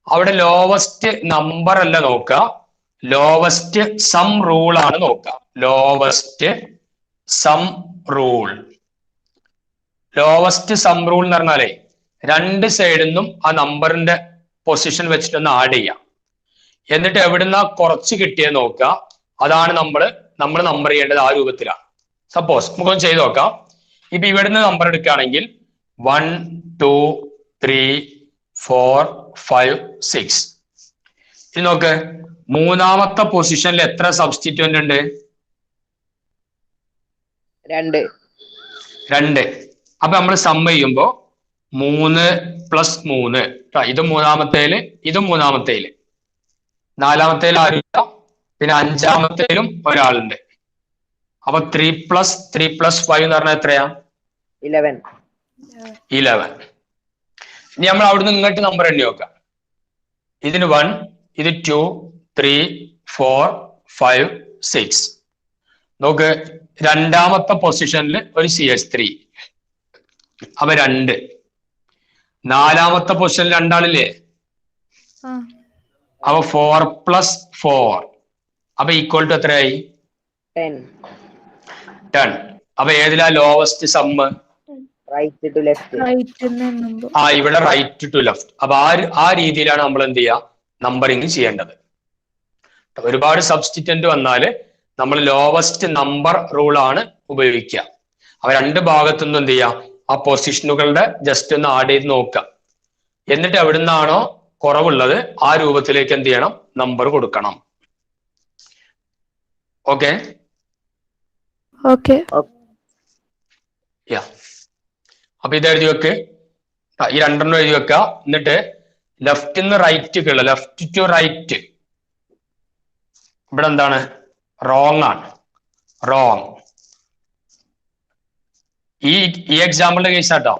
[SPEAKER 2] അവിടെ ലോവസ്റ്റ് നമ്പർ അല്ല നോക്കുക, ലോവസ്റ്റ് സം റൂൾ ആണ് നോക്കുക. Lowest some rule. Lowest some rule എന്ന് പറഞ്ഞാലേ രണ്ട് സൈഡിൽ നിന്നും ആ നമ്പറിന്റെ പൊസിഷൻ വെച്ചിട്ടൊന്ന് ആഡ് ചെയ്യാം. എന്നിട്ട് എവിടുന്ന കുറച്ച് കിട്ടിയത് നോക്കുക. അതാണ് നമ്മൾ നമ്പർ ചെയ്യേണ്ടത് ആ രൂപത്തിലാണ്. സപ്പോസ് നമുക്കൊന്ന് ചെയ്ത് നോക്കാം. ഇപ്പൊ ഇവിടുന്ന് നമ്പർ എടുക്കുകയാണെങ്കിൽ 1 2 3 4 5 6. ഇത് നോക്ക്, മൂന്നാമത്തെ പൊസിഷനിൽ എത്ര സബ്സ്റ്റിറ്റ്യൂന്റ് ഉണ്ട്? 2. അപ്പൊ നമ്മൾ സം ചെയ്യുമ്പോ 3 + 3. ഇത് മൂന്നാമത്തേല്, ഇതും മൂന്നാമത്തേല്, നാലാമത്തേല് ആരുമില്ല, പിന്നെ അഞ്ചാമത്തേലും ഒരാളുണ്ട്. അപ്പൊ 3 + 3 + 5 എന്ന് പറഞ്ഞാൽ എത്രയാ?
[SPEAKER 3] 11.
[SPEAKER 2] ഇനി നമ്മൾ അവിടുന്ന് ഇങ്ങോട്ട് നമ്പർ എണ്ണി നോക്കാം. ഇതിന് 1, ഇത് 2 3 4 5 6. നോക്ക്, രണ്ടാമത്തെ പൊസിഷനിൽ ഒരു CH3, അപ്പൊ 2. നാലാമത്തെ പൊസിഷനിൽ രണ്ടാളില്ലേ? അപ്പൊ 4 + 4, അപ്പൊ ഈക്വൽ ടു എത്രയായി? 10. അപ്പൊ ഏതിലാ lowest sum?
[SPEAKER 3] Right to left.
[SPEAKER 2] ഇവിടെ റൈറ്റ് ടു ലെഫ്റ്റ്. അപ്പൊ ആ രീതിയിലാണ് നമ്മൾ എന്ത് ചെയ്യുക, നമ്പറിങ് ചെയ്യേണ്ടത്. ഒരുപാട് സബ്സ്റ്റിറ്റ്യൂന്റ് വന്നാല് നമ്മൾ ലോവസ്റ്റ് നമ്പർ റൂൾ ആണ് ഉപയോഗിക്കുക. അപ്പൊ രണ്ട് ഭാഗത്തുനിന്നും എന്ത് ചെയ്യുക, ആ പൊസിഷനുകളുടെ ജസ്റ്റ് ഒന്ന് ആഡ് ചെയ്ത് നോക്കുക. എന്നിട്ട് എവിടുന്നാണോ കുറവുള്ളത് ആ രൂപത്തിലേക്ക് എന്ത് ചെയ്യണം, നമ്പർ കൊടുക്കണം. ഓക്കെ അപ്പൊ ഇത് എഴുതി വെക്ക്. ഈ രണ്ടെണ്ണം എഴുതി വെക്കുക. എന്നിട്ട് ലെഫ്റ്റ് നിന്ന് റൈറ്റ്, ലെഫ്റ്റ് ടു റൈറ്റ് ഇവിടെ എന്താണ്? റോങ് ആണ്. റോങ്. ഈ എക്സാമ്പിളിന്റെ കേസ് ആട്ടോ,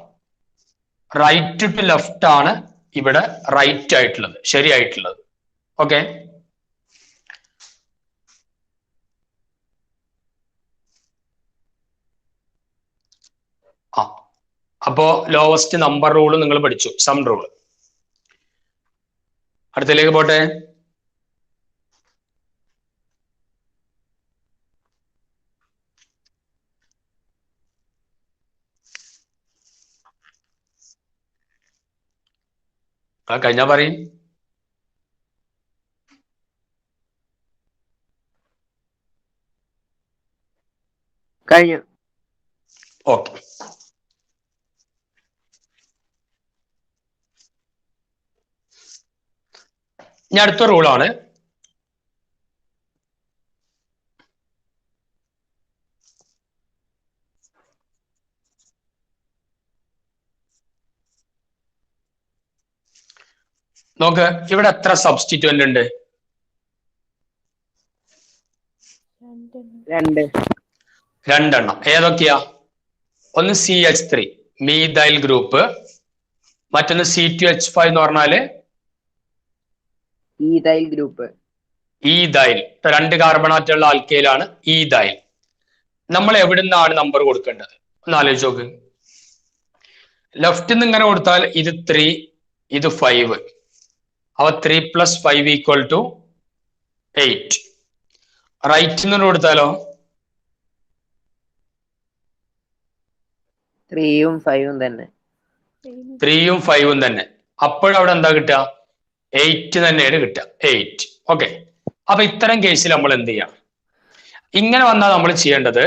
[SPEAKER 2] റൈറ്റ് ടു ലെഫ്റ്റ് ആണ് ഇവിടെ റൈറ്റ് ആയിട്ടുള്ളത്, ശരിയായിട്ടുള്ളത്. ഓക്കെ, അപ്പോ ലോവസ്റ്റ് നമ്പർ റൂൾ നിങ്ങൾ പഠിച്ചു, സം റൂൾ. അടുത്തതിലേക്ക് പോട്ടെ. കഴിഞ്ഞാ പറയും.
[SPEAKER 3] കഴിഞ്ഞു.
[SPEAKER 2] ഓക്കെ, ഇനി അടുത്ത റൂളാണ് നോക്ക്. ഇവിടെ എത്ര സബ്സ്റ്റിറ്റ്യൂന്റ് ഉണ്ട്? 2. ഏതൊക്കെയാ? ഒന്ന് CH3 മീഥൈൽ ഗ്രൂപ്പ്, മറ്റൊന്ന് C2H5 എന്ന് പറഞ്ഞാല്
[SPEAKER 3] ഈഥൈൽ ഗ്രൂപ്പ്.
[SPEAKER 2] ഈഥൈൽ, 2 കാർബണാറ്റുള്ള ആൽക്കൈലാണ് ഈഥൈൽ. നമ്മൾ എവിടുന്നാണ് നമ്പർ കൊടുക്കേണ്ടത് ഒന്ന് ആലോചിച്ച് നോക്ക്. ലെഫ്റ്റ് നിന്ന് ഇങ്ങനെ കൊടുത്താൽ ഇത് 3, ഇത് 5. അവ 3 + 5 = 8. റൈറ്റ് നിന്ന് കൊടുത്താലോ
[SPEAKER 3] 3ഉം 5ഉം തന്നെ.
[SPEAKER 2] 3ഉം 5ഉം തന്നെ. അപ്പോഴവിടെ എന്താ കിട്ടുക? 8 തന്നെയാണ് കിട്ടുക. 8. ഓക്കെ, അപ്പൊ ഇത്തരം കേസിൽ നമ്മൾ എന്ത് ചെയ്യാം? ഇങ്ങനെ വന്നാൽ നമ്മൾ ചെയ്യേണ്ടത്,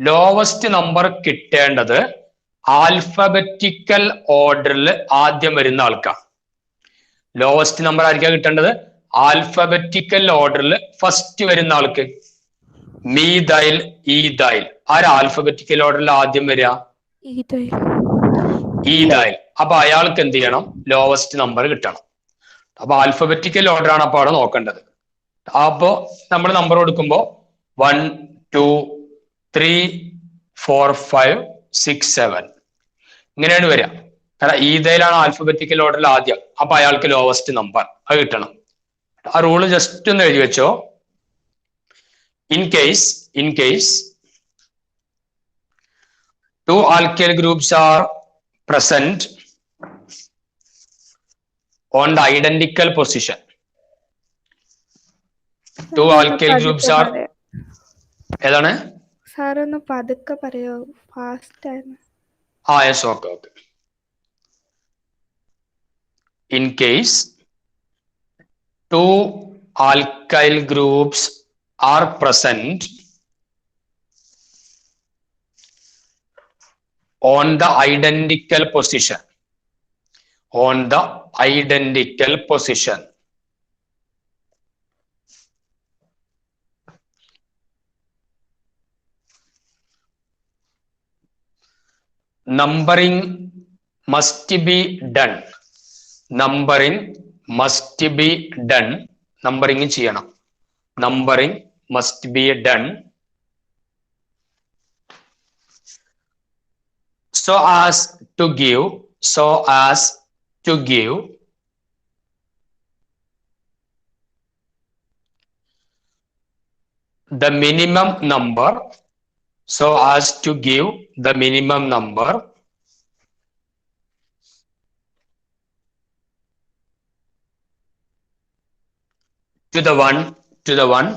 [SPEAKER 2] ലോവസ്റ്റ് നമ്പർ കിട്ടേണ്ടത് ആൽഫബറ്റിക്കൽ ഓർഡറിൽ ആദ്യം വരുന്ന ആൾക്കാണ്. ലോവസ്റ്റ് നമ്പർ ആയിരിക്കാം കിട്ടേണ്ടത് ആൽഫബറ്റിക്കൽ ഓർഡറിൽ ഫസ്റ്റ് വരുന്ന ആൾക്ക്. മീഥൈൽ, ഈഥൈൽ, ആരാ ആൽഫബറ്റിക്കൽ ഓർഡറിൽ ആദ്യം വരിക? ഈഥൈൽ. അപ്പൊ അയാൾക്ക് എന്ത് ചെയ്യണം? ലോവസ്റ്റ് നമ്പർ കിട്ടണം. അപ്പൊ ആൽഫബറ്റിക്കൽ ഓർഡർ ആണ് അപ്പൊ അവിടെ നോക്കേണ്ടത്. അപ്പോ നമ്മൾ നമ്പർ കൊടുക്കുമ്പോ 1 2 3 4 5 6 7 ഇങ്ങനെയാണ് വരിക. കാരണം ഈതയിലാണ് ആൽഫബറ്റിക്കൽ ഓർഡറിൽ ആദ്യം. അപ്പൊ അയാൾക്ക് ലോവസ്റ്റ് നമ്പർ അത് കിട്ടണം. ആ റൂള് ജസ്റ്റ് ഒന്ന് എഴുതി വെച്ചോ. In case two alkyl groups are present on the identical position. Two alkyl groups are ഏതാണ്?
[SPEAKER 1] സാർ ഒന്ന് പതുക്കെ പറയോ, ഫാസ്റ്റ് ആണ്.
[SPEAKER 2] Yes, okay. In case two alkyl groups are present on the identical position. Numbering must be done. Numbering ചെയ്യണം. Numbering must be done so as to give the minimum number to the one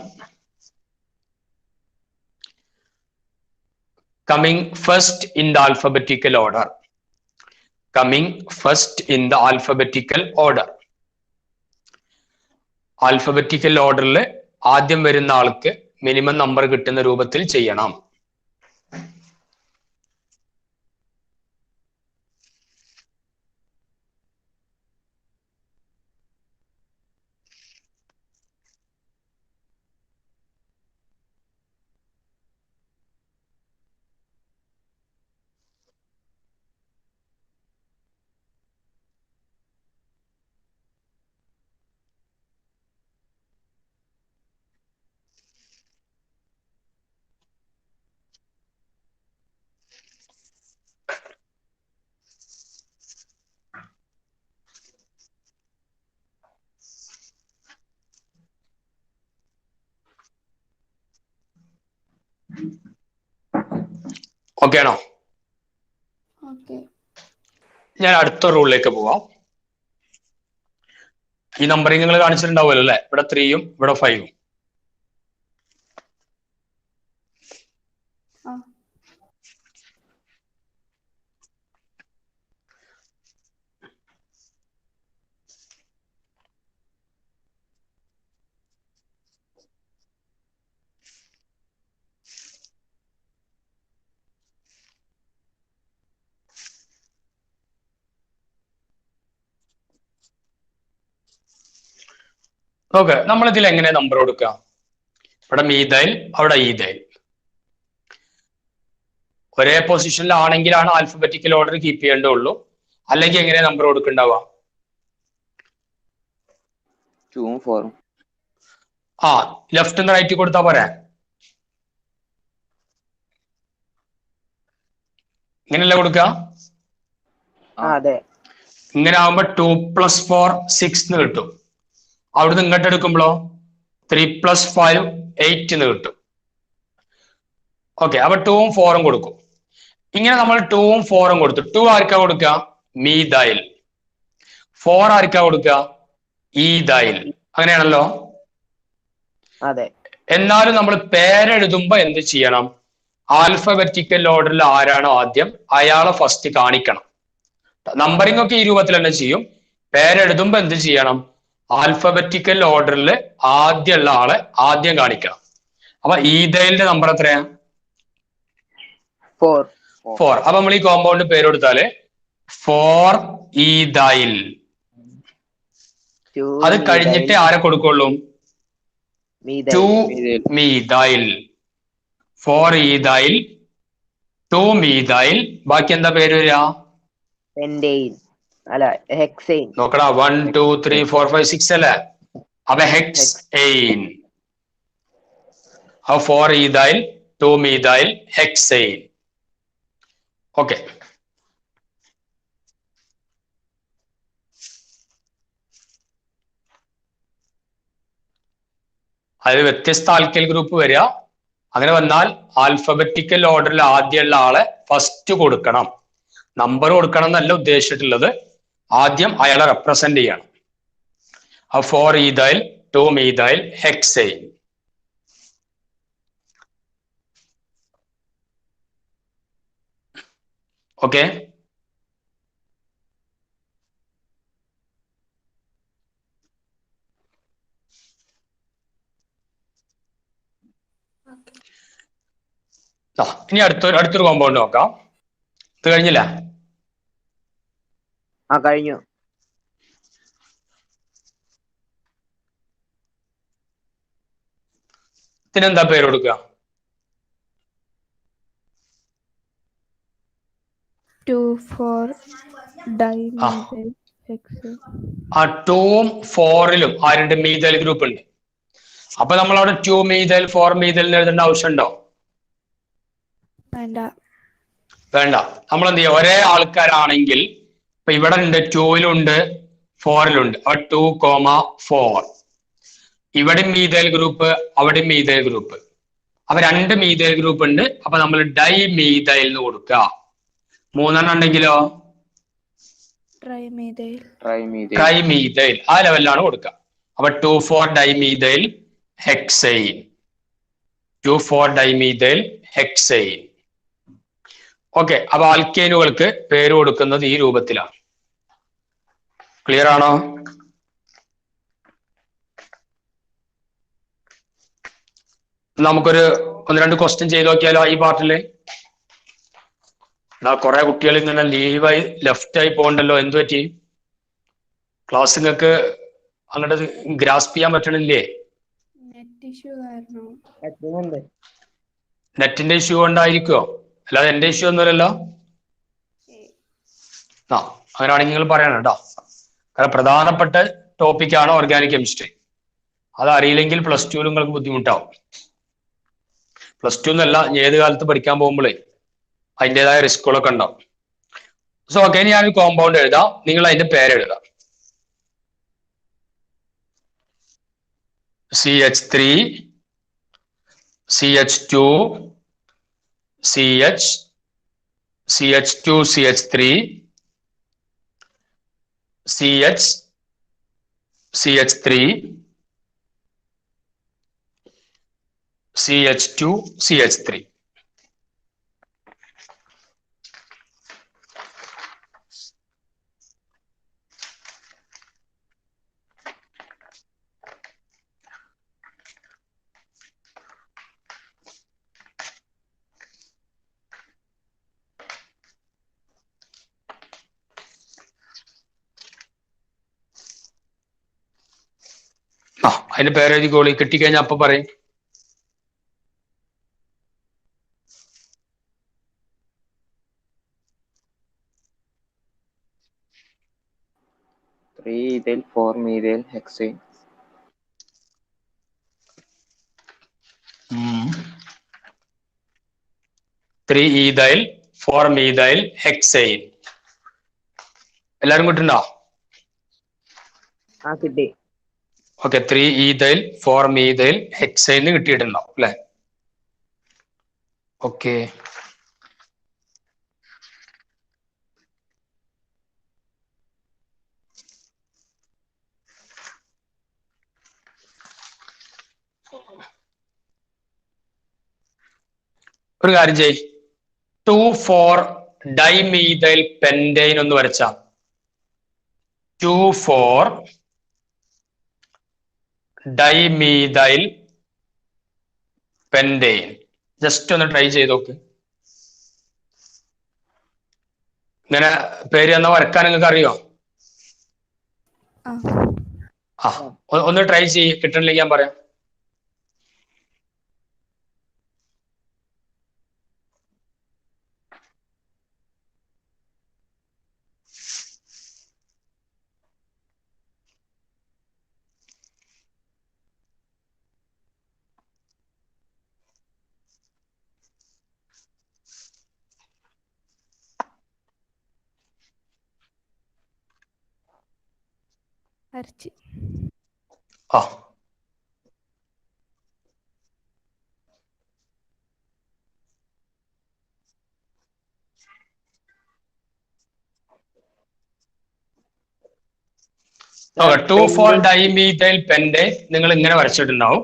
[SPEAKER 2] coming first in the alphabetical order. Alphabetical orderൽ ആദ്യം വരുന്ന ആൾക്ക് minimum number കിട്ടുന്ന രൂപത്തിൽ ചെയ്യണം. Okay ആണോ? ഞാൻ അടുത്ത റൂളിലേക്ക് പോവാം. ഈ നമ്പറിംഗ് നിങ്ങൾ കാണിച്ചിട്ടുണ്ടാവുമല്ലോ അല്ലെ? ഇവിടെ 3ഉം ഇവിടെ 5ഉം. ഓക്കെ, നമ്മൾ ഇതിൽ എങ്ങനെ നമ്പർ കൊടുക്കുക? ഇവിടെ മീതൈൽ, അവിടെ ഈതൈൽ. ഒരേ പൊസിഷനിലാണെങ്കിലാണ് ആൽഫബറ്റിക്കൽ ഓർഡർ കീപ്പ് ചെയ്യേണ്ടുള്ളൂ. അല്ലെങ്കിൽ എങ്ങനെ നമ്പർ കൊടുക്കണ്ടാവുക?
[SPEAKER 3] 2ഉം 4ഉം.
[SPEAKER 2] ലെഫ്റ്റ് നിന്ന് റൈറ്റ് കൊടുത്താ പോരെ? ഇങ്ങനെയല്ല കൊടുക്കുക?
[SPEAKER 3] അതെ.
[SPEAKER 2] ഇങ്ങനെ ആവുമ്പോ 2 + 4 6 എന്ന് കിട്ടും. അവിടുന്ന് ഇങ്ങോട്ട് എടുക്കുമ്പോഴോ 3 + 5 8 എന്ന് കിട്ടും. ഓക്കെ, അപ്പൊ 2ഉം 4ഉം കൊടുക്കും. ഇങ്ങനെ നമ്മൾ 2ഉം 4ഉം കൊടുത്തു. 2 ആർക്കാ കൊടുക്കുക? മീതൈൽ. 4 ആർക്കാ കൊടുക്കുക? ഈതൈൽ. അങ്ങനെയാണല്ലോ?
[SPEAKER 3] അതെ.
[SPEAKER 2] എന്നാലും നമ്മൾ പേരെഴുതുമ്പോ എന്ത് ചെയ്യണം? ആൽഫബറ്റിക്കൽ ഓർഡറിൽ ആരാണോ ആദ്യം അയാളെ ഫസ്റ്റ് കാണിക്കണം. നമ്പറിംഗ് ഒക്കെ ഈ രൂപത്തിൽ തന്നെ ചെയ്യും. പേരെഴുതുമ്പോ എന്ത് ചെയ്യണം? ആൽഫബറ്റിക്കൽ ഓർഡറിൽ ആദ്യമുള്ള ആളെ ആദ്യം കാണിക്കണം. അപ്പൊ ഈതൈലിന്റെ നമ്പർ എത്രയാ? 4. അപ്പൊ നമ്മൾ ഈ കോമ്പൗണ്ട് പേര് കൊടുത്താല് 4 ഈതൈൽ. അത് കഴിഞ്ഞിട്ട് ആരെ കൊടുക്കുള്ളൂ? 2 മീതൈൽ. 4 ethyl, 2 methyl. ബാക്കി എന്താ പേര് വരിക?
[SPEAKER 3] പെന്റെയിൻ. അല്ല, ഹെക്സെയിൻ.
[SPEAKER 2] നോക്കടാ, 1 2 3 4 5 6 അല്ലേ? അപ്പൊ hexane. 4 ethyl, 2 methyl, hexane. Okay, അതായത് വ്യത്യസ്ത ആൽക്കൈൽ ഗ്രൂപ്പ് വരിക. അങ്ങനെ വന്നാൽ ആൽഫബറ്റിക്കൽ ഓർഡറിൽ ആദ്യമുള്ള ആളെ ഫസ്റ്റ് കൊടുക്കണം. നമ്പർ കൊടുക്കണം എന്നല്ല ഉദ്ദേശിച്ചിട്ടുള്ളത്, ആദ്യം അയാളെ റെപ്രസെന്റ് ചെയ്യണം. 4-ethyl 2-methyl hexane. ഓക്കെ, ഇനി അടുത്തൊരു കോമ്പൗണ്ട് നോക്കാം. ഇത് കഴിഞ്ഞില്ല?
[SPEAKER 3] കഴിഞ്ഞു.
[SPEAKER 2] ഇതിനെന്താ പേര് കൊടുക്കുക?
[SPEAKER 1] 2,4-dimethyl hexane.
[SPEAKER 2] ആ 2ഉം 4ലും ആരുണ്ട്? മീഥൈൽ ഗ്രൂപ്പ് ഉണ്ട്. അപ്പൊ നമ്മൾ അവിടെ 2-methyl 4-methyl എഴുതേണ്ട ആവശ്യമുണ്ടോ?
[SPEAKER 1] വേണ്ട.
[SPEAKER 2] നമ്മൾ എന്ത് ചെയ്യാം, ഒരേ ആൾക്കാരാണെങ്കിൽ ഇപ്പൊ ഇവിടെ ഉണ്ട് 2ലുണ്ട് 4ലുണ്ട്, അപ്പൊ 2,4. ഇവിടെ മീഥൈൽ ഗ്രൂപ്പ്, അവിടെ മീഥൈൽ ഗ്രൂപ്പ്, അപ്പൊ 2 മീഥൈൽ ഗ്രൂപ്പ് ഉണ്ട്. അപ്പൊ നമ്മൾ ഡൈമീഥൈൽ എന്ന് കൊടുക്കുക. 3 ഉണ്ടെങ്കിലോ ട്രൈമീഥൈൽ, ആ ലെവലിലാണ് കൊടുക്കുക. അപ്പൊ 2,4-dimethyl hexane, 2,4-dimethyl hexane. Okay, അപ്പൊ ആൽക്കേനുകൾക്ക് പേര് കൊടുക്കുന്നത് ഈ രൂപത്തിലാണ്. ക്ലിയർ ആണോ? നമുക്കൊരു 1-2 ക്വസ്റ്റ്യൻ ചെയ്ത് നോക്കിയാലോ ഈ പാർട്ടില്? കുറെ കുട്ടികൾ ഇങ്ങനെ ലീവായി ലെഫ്റ്റായി പോകണ്ടല്ലോ, എന്തു പറ്റി? ക്ലാസ് നിങ്ങൾക്ക് അങ്ങോട്ട് ഗ്രാസ്പ് ചെയ്യാൻ പറ്റണില്ലേ? നെറ്റിന്റെ ഇഷ്യൂ കൊണ്ടായിരിക്കുമോ? അല്ലാതെ എന്റെ ഇഷ്യൂ ഒന്നുമല്ലല്ലോ. അങ്ങനെയാണെങ്കിൽ നിങ്ങൾ പറയണം കേട്ടോ. കാരണം പ്രധാനപ്പെട്ട ടോപ്പിക്കാണ് ഓർഗാനിക് കെമിസ്ട്രി. അത് അറിയില്ലെങ്കിൽ +2 നിങ്ങൾക്ക് ബുദ്ധിമുട്ടാവും. +2 എന്നല്ല, ഏത് കാലത്ത് പഠിക്കാൻ പോകുമ്പോഴേ അതിൻ്റെതായ റിസ്കുകളൊക്കെ ഉണ്ടാവും. സോ ഓക്കെ, ഞാനൊരു കോമ്പൗണ്ട് എഴുതാം, നിങ്ങൾ അതിന്റെ പേരെഴുതാം. CH3 CH2 CH CH2 CH3 CH CH3 CH2 CH3. അതിന്റെ പേരെഴുതിക്കോളി, കിട്ടിക്കഴിഞ്ഞാൽ അപ്പൊ പറയും.
[SPEAKER 5] Ethyl 4-methyl hexane.
[SPEAKER 2] 3-ethyl 4-methyl hexane. എല്ലാരും കിട്ടുണ്ടോ?
[SPEAKER 3] കിട്ടി.
[SPEAKER 2] ഓക്കെ, 3-ethyl 4-methyl hexane കിട്ടിയിട്ടുണ്ടാവും അല്ലെ? ഓക്കെ, ഒരു കാര്യം ചെയ്, 2,4-dimethyl pentane ഒന്ന് വരച്ച. 2,4-dimethyl pentane ജസ്റ്റ് ഒന്ന് ട്രൈ ചെയ്ത് നോക്ക്. ഇങ്ങനെ പേര് എന്നാ വരക്കാൻ നിങ്ങൾക്ക് അറിയോ? ഒന്ന് ട്രൈ ചെയ്യ്, കിട്ടണില്ലെങ്കിൽ ഞാൻ പറയാം. 2,4-dimethyl pente നിങ്ങൾ ഇങ്ങനെ വരച്ചിട്ടുണ്ടാവും.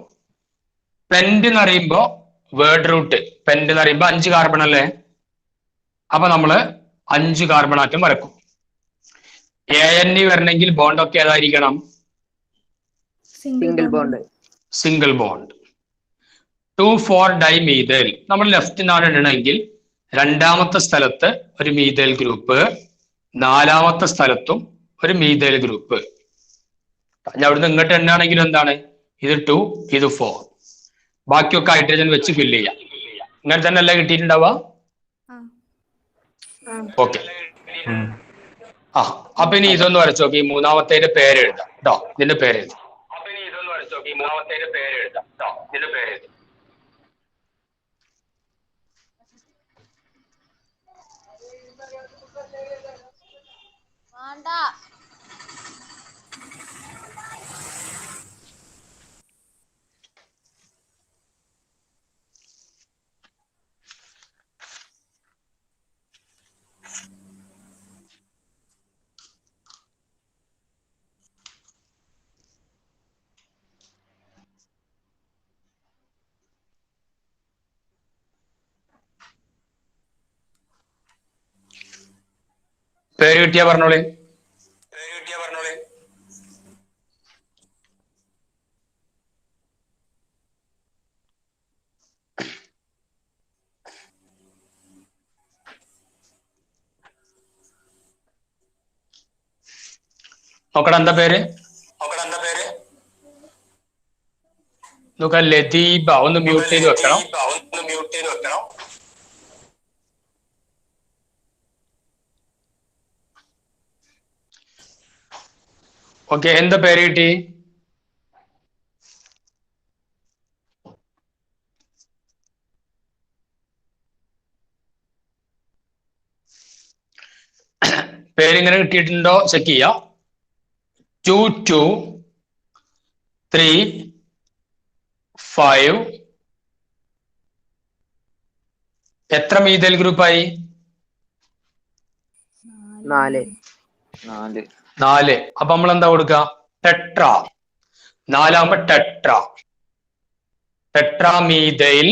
[SPEAKER 2] പെന്റ് എന്ന് പറയുമ്പോ വേർഡ് റൂട്ട് പെന്റ് എന്ന് പറയുമ്പോ 5 കാർബൺ അല്ലേ? അപ്പൊ നമ്മള് 5 കാർബൺ ആറ്റം വരക്കും. ANE വരണമെങ്കിൽ ബോണ്ട് ഒക്കെ ഏതായിരിക്കണം?
[SPEAKER 3] Single bond.
[SPEAKER 2] Single bond. 2,4-dimethyl നമ്മൾ ലെഫ്റ്റ് നിന്നാണ് ഇടണമെങ്കിൽ രണ്ടാമത്തെ സ്ഥലത്ത് ഒരു മീഥൈൽ ഗ്രൂപ്പ്, നാലാമത്തെ സ്ഥലത്തും ഒരു മീഥൈൽ ഗ്രൂപ്പ്. അവിടുന്ന് ഇങ്ങോട്ട് എണ്ണാണെങ്കിലും എന്താണ്? ഇത് 2, ഇത് 4. ബാക്കിയൊക്കെ ഹൈഡ്രജൻ വെച്ച് ഫില്ല് ചെയ്യാം. ഇങ്ങനെ തന്നെ അല്ലേ കിട്ടിയിട്ടുണ്ടാവുക? ഓക്കെ. അപ്പൊ ഇനി ഇതൊന്ന് വരച്ചു നോക്കി. മൂന്നാമത്തേന്റെ പേര് എഴുതാം കേട്ടോ. ഇതിന്റെ പേര് എഴുതാം. പേര് കിട്ടിയാ പറഞ്ഞോളി. നോക്കടാ എന്താ പേര്? നോക്ക ലതീബ. ഒന്ന് മ്യൂട്ട് ചെയ്ത് വെക്കണം. ഓക്കെ, എന്താ പേര് കിട്ടി? പേരിങ്ങനെ കിട്ടിയിട്ടുണ്ടോ ചെക്ക് ചെയ്യാം. 2, 2, 3, 5. എത്ര മീഥൈൽ ഗ്രൂപ്പായി? 4. അപ്പൊ നമ്മൾ എന്താ കൊടുക്കുക? Tetra. 4 tetra. Tetramethyl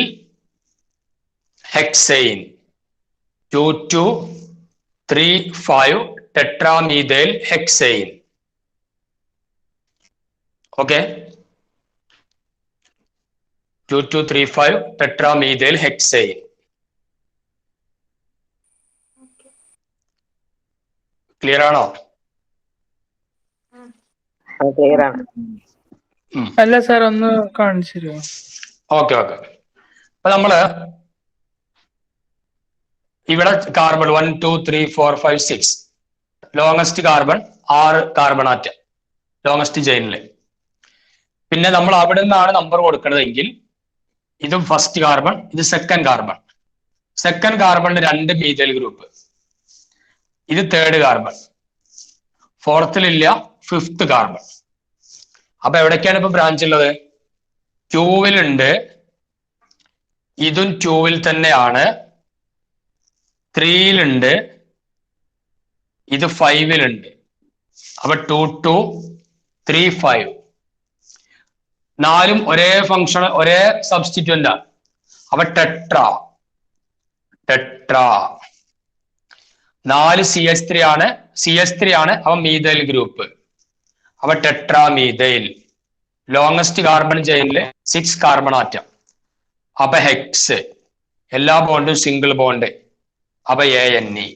[SPEAKER 2] hexane. 2, 2, 3, 5 tetramethyl hexane. Okay, 2, 2, 3, 5 tetramethyl hexane. Clear ആണോ?
[SPEAKER 3] ക്ലിയർ ആണ്.
[SPEAKER 6] അല്ല സാർ, ഒന്ന് കാണിച്ചു തരുമോ?
[SPEAKER 2] ഓക്കെ. അപ്പൊ നമ്മള് ഇവിടെ carbon 1, 2, 3, 4, 5, 6 longest carbon 6 carbon atom longest ചെയിനില്. പിന്നെ നമ്മൾ അവിടെ നിന്നാണ് നമ്പർ കൊടുക്കുന്നതെങ്കിൽ ഇത് ഫസ്റ്റ് കാർബൺ, ഇത് സെക്കൻഡ് കാർബൺ. സെക്കൻഡ് കാർബണിന് 2 മീഥൈൽ ഗ്രൂപ്പ്. ഇത് തേർഡ് കാർബൺ. ഫോർത്തിലില്ല, 5th കാർബൺ. അപ്പൊ എവിടേക്കാണ് ഇപ്പൊ ബ്രാഞ്ച് ഉള്ളത്? 2-ലുണ്ട്. ഇതും 2-ൽ തന്നെയാണ്. 3-ലുണ്ട്. ഇത് 5-ലുണ്ട്. അപ്പൊ 2, 2, 3, 5. 4ഉം ഒരേ ഫംഗ്ഷൻ, ഒരേ സബ്സ്റ്റിറ്റ്യൂന്റ്. അപ്പൊ ടെട്രാ. 4 CH3 ആണ്. CH3 ആണ്. അപ്പൊ മീഥൈൽ ഗ്രൂപ്പ്. അപ്പൊ ടെട്രാമീഥൈൽ. ലോങ്ങസ്റ്റ് കാർബൺ ചെയിനില് 6 കാർബൺ ആറ്റം. അപ്പൊ ഹെക്സ്. എല്ലാ ബോണ്ടും സിംഗിൾ ബോണ്ട്. അപ്പൊ ANE.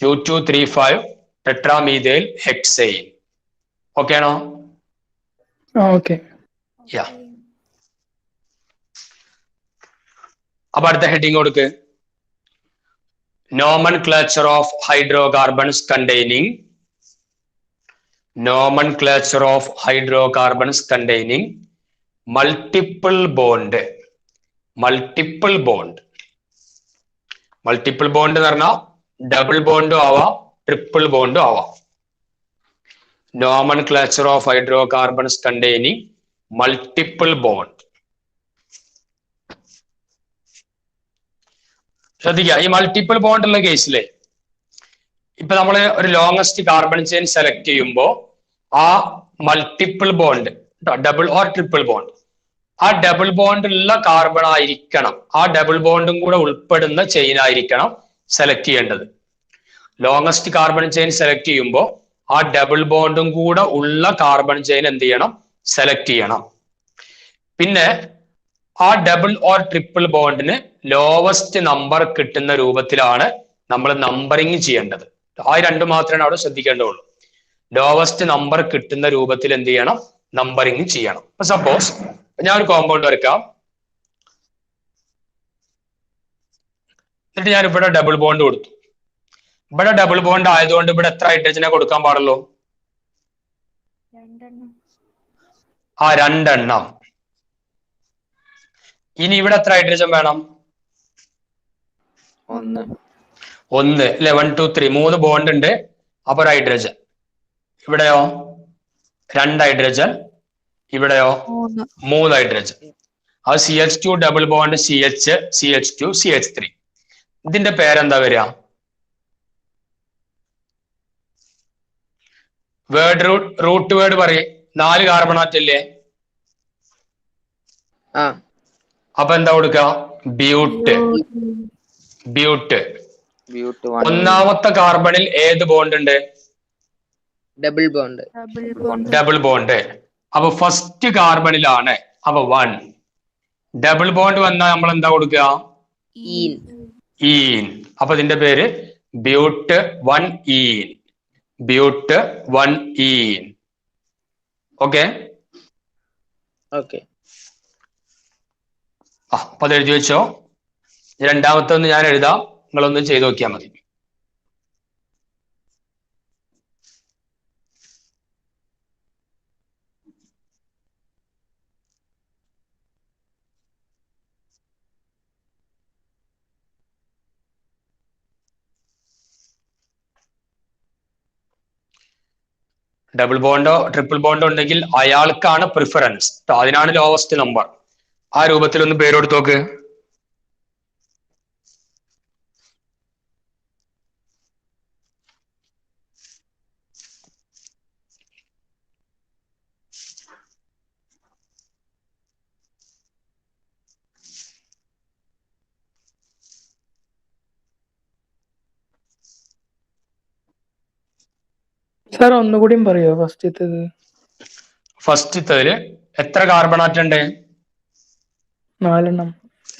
[SPEAKER 2] 2, 2, 3, 5 tetramethyl hexane. ഓക്കെ ആണോ?
[SPEAKER 6] ഓക്കെ.
[SPEAKER 2] അപ്പൊ അടുത്ത ഹെഡിങ് കൊടുക്ക്. Nomenclature of hydrocarbons containing multiple bond. Multiple bond എന്ന് പറഞ്ഞാൽ ഡബിൾ ബോണ്ടും ആവാം, ട്രിപ്പിൾ ബോണ്ടും ആവാം. Nomenclature of hydrocarbons containing multiple bond. ശ്രദ്ധിക്കുക, ഈ മൾട്ടിപ്പിൾ ബോണ്ട് ഉള്ള കേസില് ഇപ്പൊ നമ്മള് ഒരു ലോങ്ങസ്റ്റ് കാർബൺ ചെയിൻ സെലക്ട് ചെയ്യുമ്പോൾ ആ multiple bond, double or triple bond, ആ ഡബിൾ ബോണ്ട് ഉള്ള കാർബൺ ആയിരിക്കണം, ആ ഡബിൾ ബോണ്ടും കൂടെ ഉൾപ്പെടുന്ന ചെയിൻ ആയിരിക്കണം സെലക്ട് ചെയ്യേണ്ടത്. ലോങ്ങസ്റ്റ് കാർബൺ ചെയിൻ സെലക്ട് ചെയ്യുമ്പോൾ ആ ഡബിൾ ബോണ്ടും കൂടെ ഉള്ള കാർബൺ ചെയിൻ എന്ത് ചെയ്യണം? സെലക്ട് ചെയ്യണം. പിന്നെ ആ ഡബിൾ ഓർ ട്രിപ്പിൾ ബോണ്ടിന് ലോവസ്റ്റ് നമ്പർ കിട്ടുന്ന രൂപത്തിലാണ് നമ്മൾ നമ്പറിങ് ചെയ്യേണ്ടത്. ആ രണ്ട് മാത്രമേ അവിടെ ശ്രദ്ധിക്കേണ്ടതുള്ളൂ. ലോവസ്റ്റ് നമ്പർ കിട്ടുന്ന രൂപത്തിൽ എന്ത് ചെയ്യണം? നമ്പറിങ് ചെയ്യണം. ഇപ്പൊ സപ്പോസ് ഞാൻ ഒരു കോമ്പൗണ്ട് വരയ്ക്കാം. എന്നിട്ട് ഞാൻ ഇവിടെ ഡബിൾ ബോണ്ട് കൊടുത്തു. ഇവിടെ ഡബിൾ ബോണ്ട് ആയതുകൊണ്ട് ഇവിടെ എത്ര ഹൈഡ്രജനെ കൊടുക്കാൻ പാടുള്ളൂ? ആ 2 എണ്ണം. ഇനി ഇവിടെ എത്ര ഹൈഡ്രജൻ വേണം? 1 അല്ലെ? 1 2 3 3 ബോണ്ട് ഉണ്ട്, അപ്പൊ ഒരു ഹൈഡ്രജൻ. ഇവിടെയോ 2 ഹൈഡ്രജൻ, ഇവിടെയോ 3 ഹൈഡ്രജൻ. അത് CH2 double bond CH, CH2, CH3. ഇതിന്റെ പേരെന്താ വരിക? റൂട്ട് വേർഡ് പറയും. 4 കാർബണാറ്റ് അല്ലേ? അപ്പൊ എന്താ കൊടുക്കുക? ബ്യൂട്ട്. ബ്യൂട്ട്. ഒന്നാമത്തെ കാർബണിൽ ഏത് ബോണ്ട് ഉണ്ട്?
[SPEAKER 3] Double bond.
[SPEAKER 2] Double bond. അപ്പൊ ഫസ്റ്റ് കാർബണിലാണ്. അപ്പൊ 1. ഡബിൾ ബോണ്ട് വന്നാൽ നമ്മൾ എന്താ കൊടുക്കുക? ഈൻ. അപ്പൊ ഇതിന്റെ പേര് ബ്യൂട്ട് 1 ഈൻ. ബ്യൂട്ട് 1 ഈൻ. ഓക്കെ. അപ്പൊ അത് എഴുതി വെച്ചോ. രണ്ടാമത്തെ ഒന്ന് ഞാൻ എഴുതാം, നിങ്ങളൊന്നും ചെയ്ത് നോക്കിയാൽ മതി. ഡബിൾ ബോണ്ടോ ട്രിപ്പിൾ ബോണ്ടോ ഉണ്ടെങ്കിൽ അയാൾക്കാണ് പ്രിഫറൻസ്. അതിനാണ് ലോവസ്റ്റ് നമ്പർ. ആ രൂപത്തിൽ ഒന്ന് പേര് കൊടുത്ത് നോക്ക്.
[SPEAKER 6] സാർ ഒന്നുകൂടിയും പറയോ ഫസ്റ്റത്തേത്?
[SPEAKER 2] ഫസ്റ്റത്തേല് എത്ര കാർബണാറ്റ് ഉണ്ട്?
[SPEAKER 6] 4 എണ്ണം.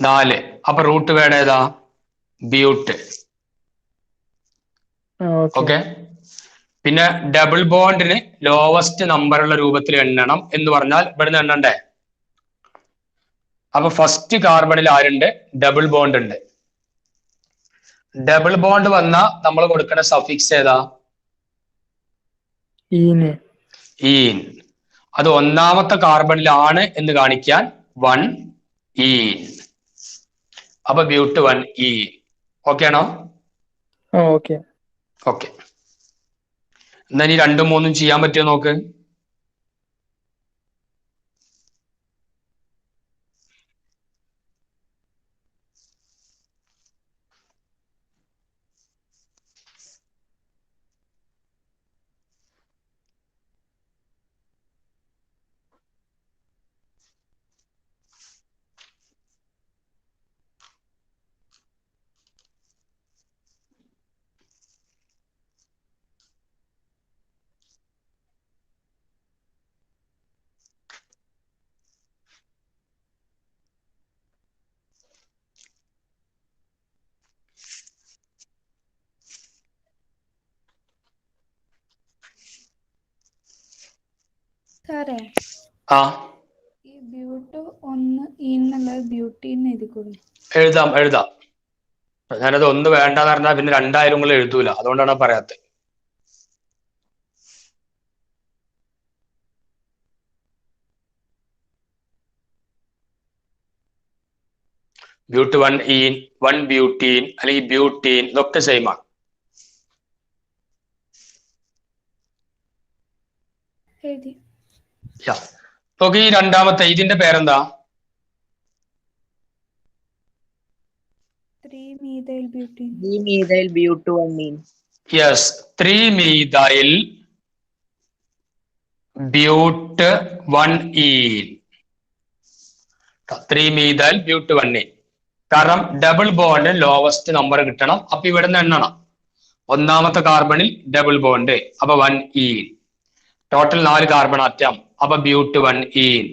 [SPEAKER 2] 4. അപ്പൊ റൂട്ട് വേർഡ് ഏതാ? ബ്യൂട്ട്. ഓക്കെ. പിന്നെ ഡബിൾ ബോണ്ടിന് ലോവസ്റ്റ് നമ്പർ ഉള്ള രൂപത്തിൽ എണ്ണണം എന്ന് പറഞ്ഞാൽ ഇവിടുന്ന് എണ്ണണ്ടേ? അപ്പൊ ഫസ്റ്റ് കാർബണിൽ ആരുണ്ട്? ഡബിൾ ബോണ്ട് ഉണ്ട്. ഡബിൾ ബോണ്ട് വന്നാൽ നമ്മൾ കൊടുക്കുന്ന സഫിക്സ് ഏതാ? ഈൻ. അത് ഒന്നാമത്തെ കാർബണിലാണ് എന്ന് കാണിക്കാൻ 1 ഈൻ. അപ്പൊ ബ്യൂട്ട് 1 ഈൻ. ഓക്കെ ആണോ?
[SPEAKER 6] ഓക്കെ.
[SPEAKER 2] എന്നാ ഇനി 2ഉം 3ഉം ചെയ്യാൻ പറ്റുമോ നോക്ക്.
[SPEAKER 1] സാറേ, ഈ ബ്യൂട്ട് 1 എന്നുള്ളത് ബ്യൂട്ടി എഴുതിക്കൂടെ?
[SPEAKER 2] എഴുതാം. ഞാനത് 1 വേണ്ടെന്ന് പറഞ്ഞാൽ പിന്നെ 2 നിങ്ങൾ എഴുതൂല. അതുകൊണ്ടാണ് പറയാത്തത്. ബ്യൂട്ട് 1 ഈൻ, 1 ബ്യൂട്ടീൻ അല്ലെങ്കിൽ ബ്യൂട്ടീൻ, ഇതൊക്കെ സെയിമാണ്. നോക്കി. ഈ രണ്ടാമത്തെ ഇതിന്റെ പേരെന്താ?
[SPEAKER 1] 3-methyl butene.
[SPEAKER 3] 3-methyl butene.
[SPEAKER 2] Yes, 3-methyl ബ്യൂട്ട് 1-ene. 3-methyl ബ്യൂട്ട് 1-ene. കാരണം ഡബിൾ ബോണ്ട് ലോവസ്റ്റ് നമ്പർ കിട്ടണം. അപ്പൊ ഇവിടെ നിന്ന് എണ്ണണം. ഒന്നാമത്തെ കാർബണിൽ ഡബിൾ ബോണ്ട്, അപ്പൊ 1-ene. ടോട്ടൽ 4 കാർബൺ ആറ്റം, അപ്പൊ ബ്യൂട്ട് 1-ene.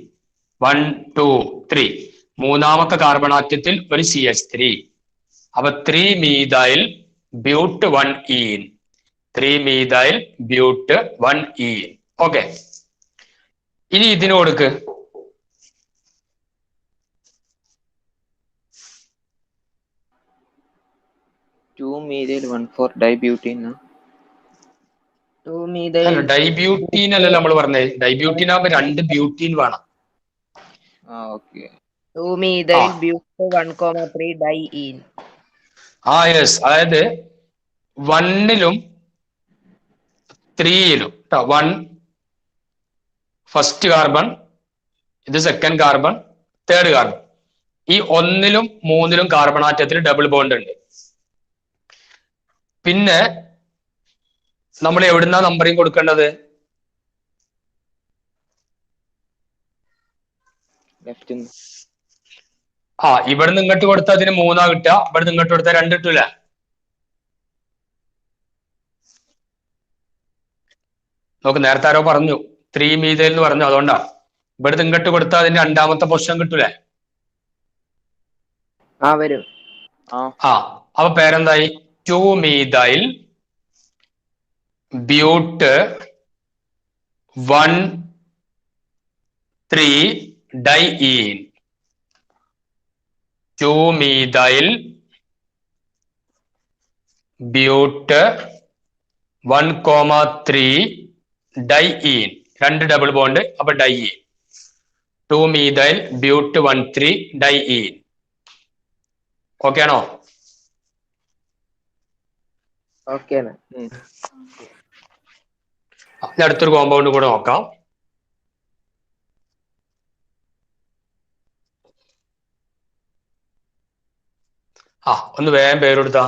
[SPEAKER 2] 1 2 3. മൂന്നാമത്തെ കാർബൺ ആറ്റത്തിൽ ഒരു CH3, അപ്പൊ 3-methyl ബ്യൂട്ട് 1-ene. 3-methyl ബ്യൂട്ട് 1-ene. Okay, ഇനി ഇതിന് കൊടുക്ക്.
[SPEAKER 5] Two methyl 1,4-dibutene.
[SPEAKER 3] 2-methyl
[SPEAKER 2] ഡൈബ്യൂട്ടീൻ അല്ലല്ലോ നമ്മൾ പറഞ്ഞത്. ഡൈബ്യൂട്ടീൻ ആകുമ്പോ 2 ബ്യൂട്ടീൻ വേണം.
[SPEAKER 5] Okay.
[SPEAKER 3] 2-methyl bute 1,3 diene.
[SPEAKER 2] Yes, അതായത് 1-ലും 3-ലും 1 ഫസ്റ്റ് കാർബൺ, ഇത് സെക്കൻഡ് കാർബൺ, തേർഡ് കാർബൺ. ഈ 1-ലും 3-ലും കാർബൺ ആറ്റത്തിൽ ഡബിൾ ബോണ്ട് ഉണ്ട്. പിന്നെ നമ്മൾ എവിടുന്നാ നമ്പറിങ് കൊടുക്കേണ്ടത്?
[SPEAKER 5] Left.
[SPEAKER 2] ഇവിടുന്ന് ഇങ്ങോട്ട് കൊടുത്താൽ അതിന് 3 കിട്ടുക, ഇവിടുന്ന് ഇങ്ങോട്ട് കൊടുത്താൽ 2 കിട്ടൂല. നമുക്ക് നേരത്തെ ആരോ പറഞ്ഞു 3-methyl എന്ന് പറഞ്ഞു, അതുകൊണ്ടാണ്. ഇവിടുന്ന് ഇങ്ങോട്ട് കൊടുത്താൽ അതിന്റെ രണ്ടാമത്തെ പൊസിഷൻ കിട്ടൂലേ?
[SPEAKER 3] വരും.
[SPEAKER 2] അപ്പൊ പേരെന്തായി? 2-methyl ബ്യൂട്ട് 1,3-diene. 2-methyl ബ്യൂട്ട് 1,3-diene. 2 double bond, അപ്പൊ ഡൈയീൻ. 2-methyl ബ്യൂട്ട് 1,3-diene. ഓക്കെ ആണോ?
[SPEAKER 3] ഓക്കെയാണ്.
[SPEAKER 2] അടുത്തൊരു കോമ്പൗണ്ട് കൂടെ നോക്കാം. ഒന്ന് വേഗം പേരെടുത്താ.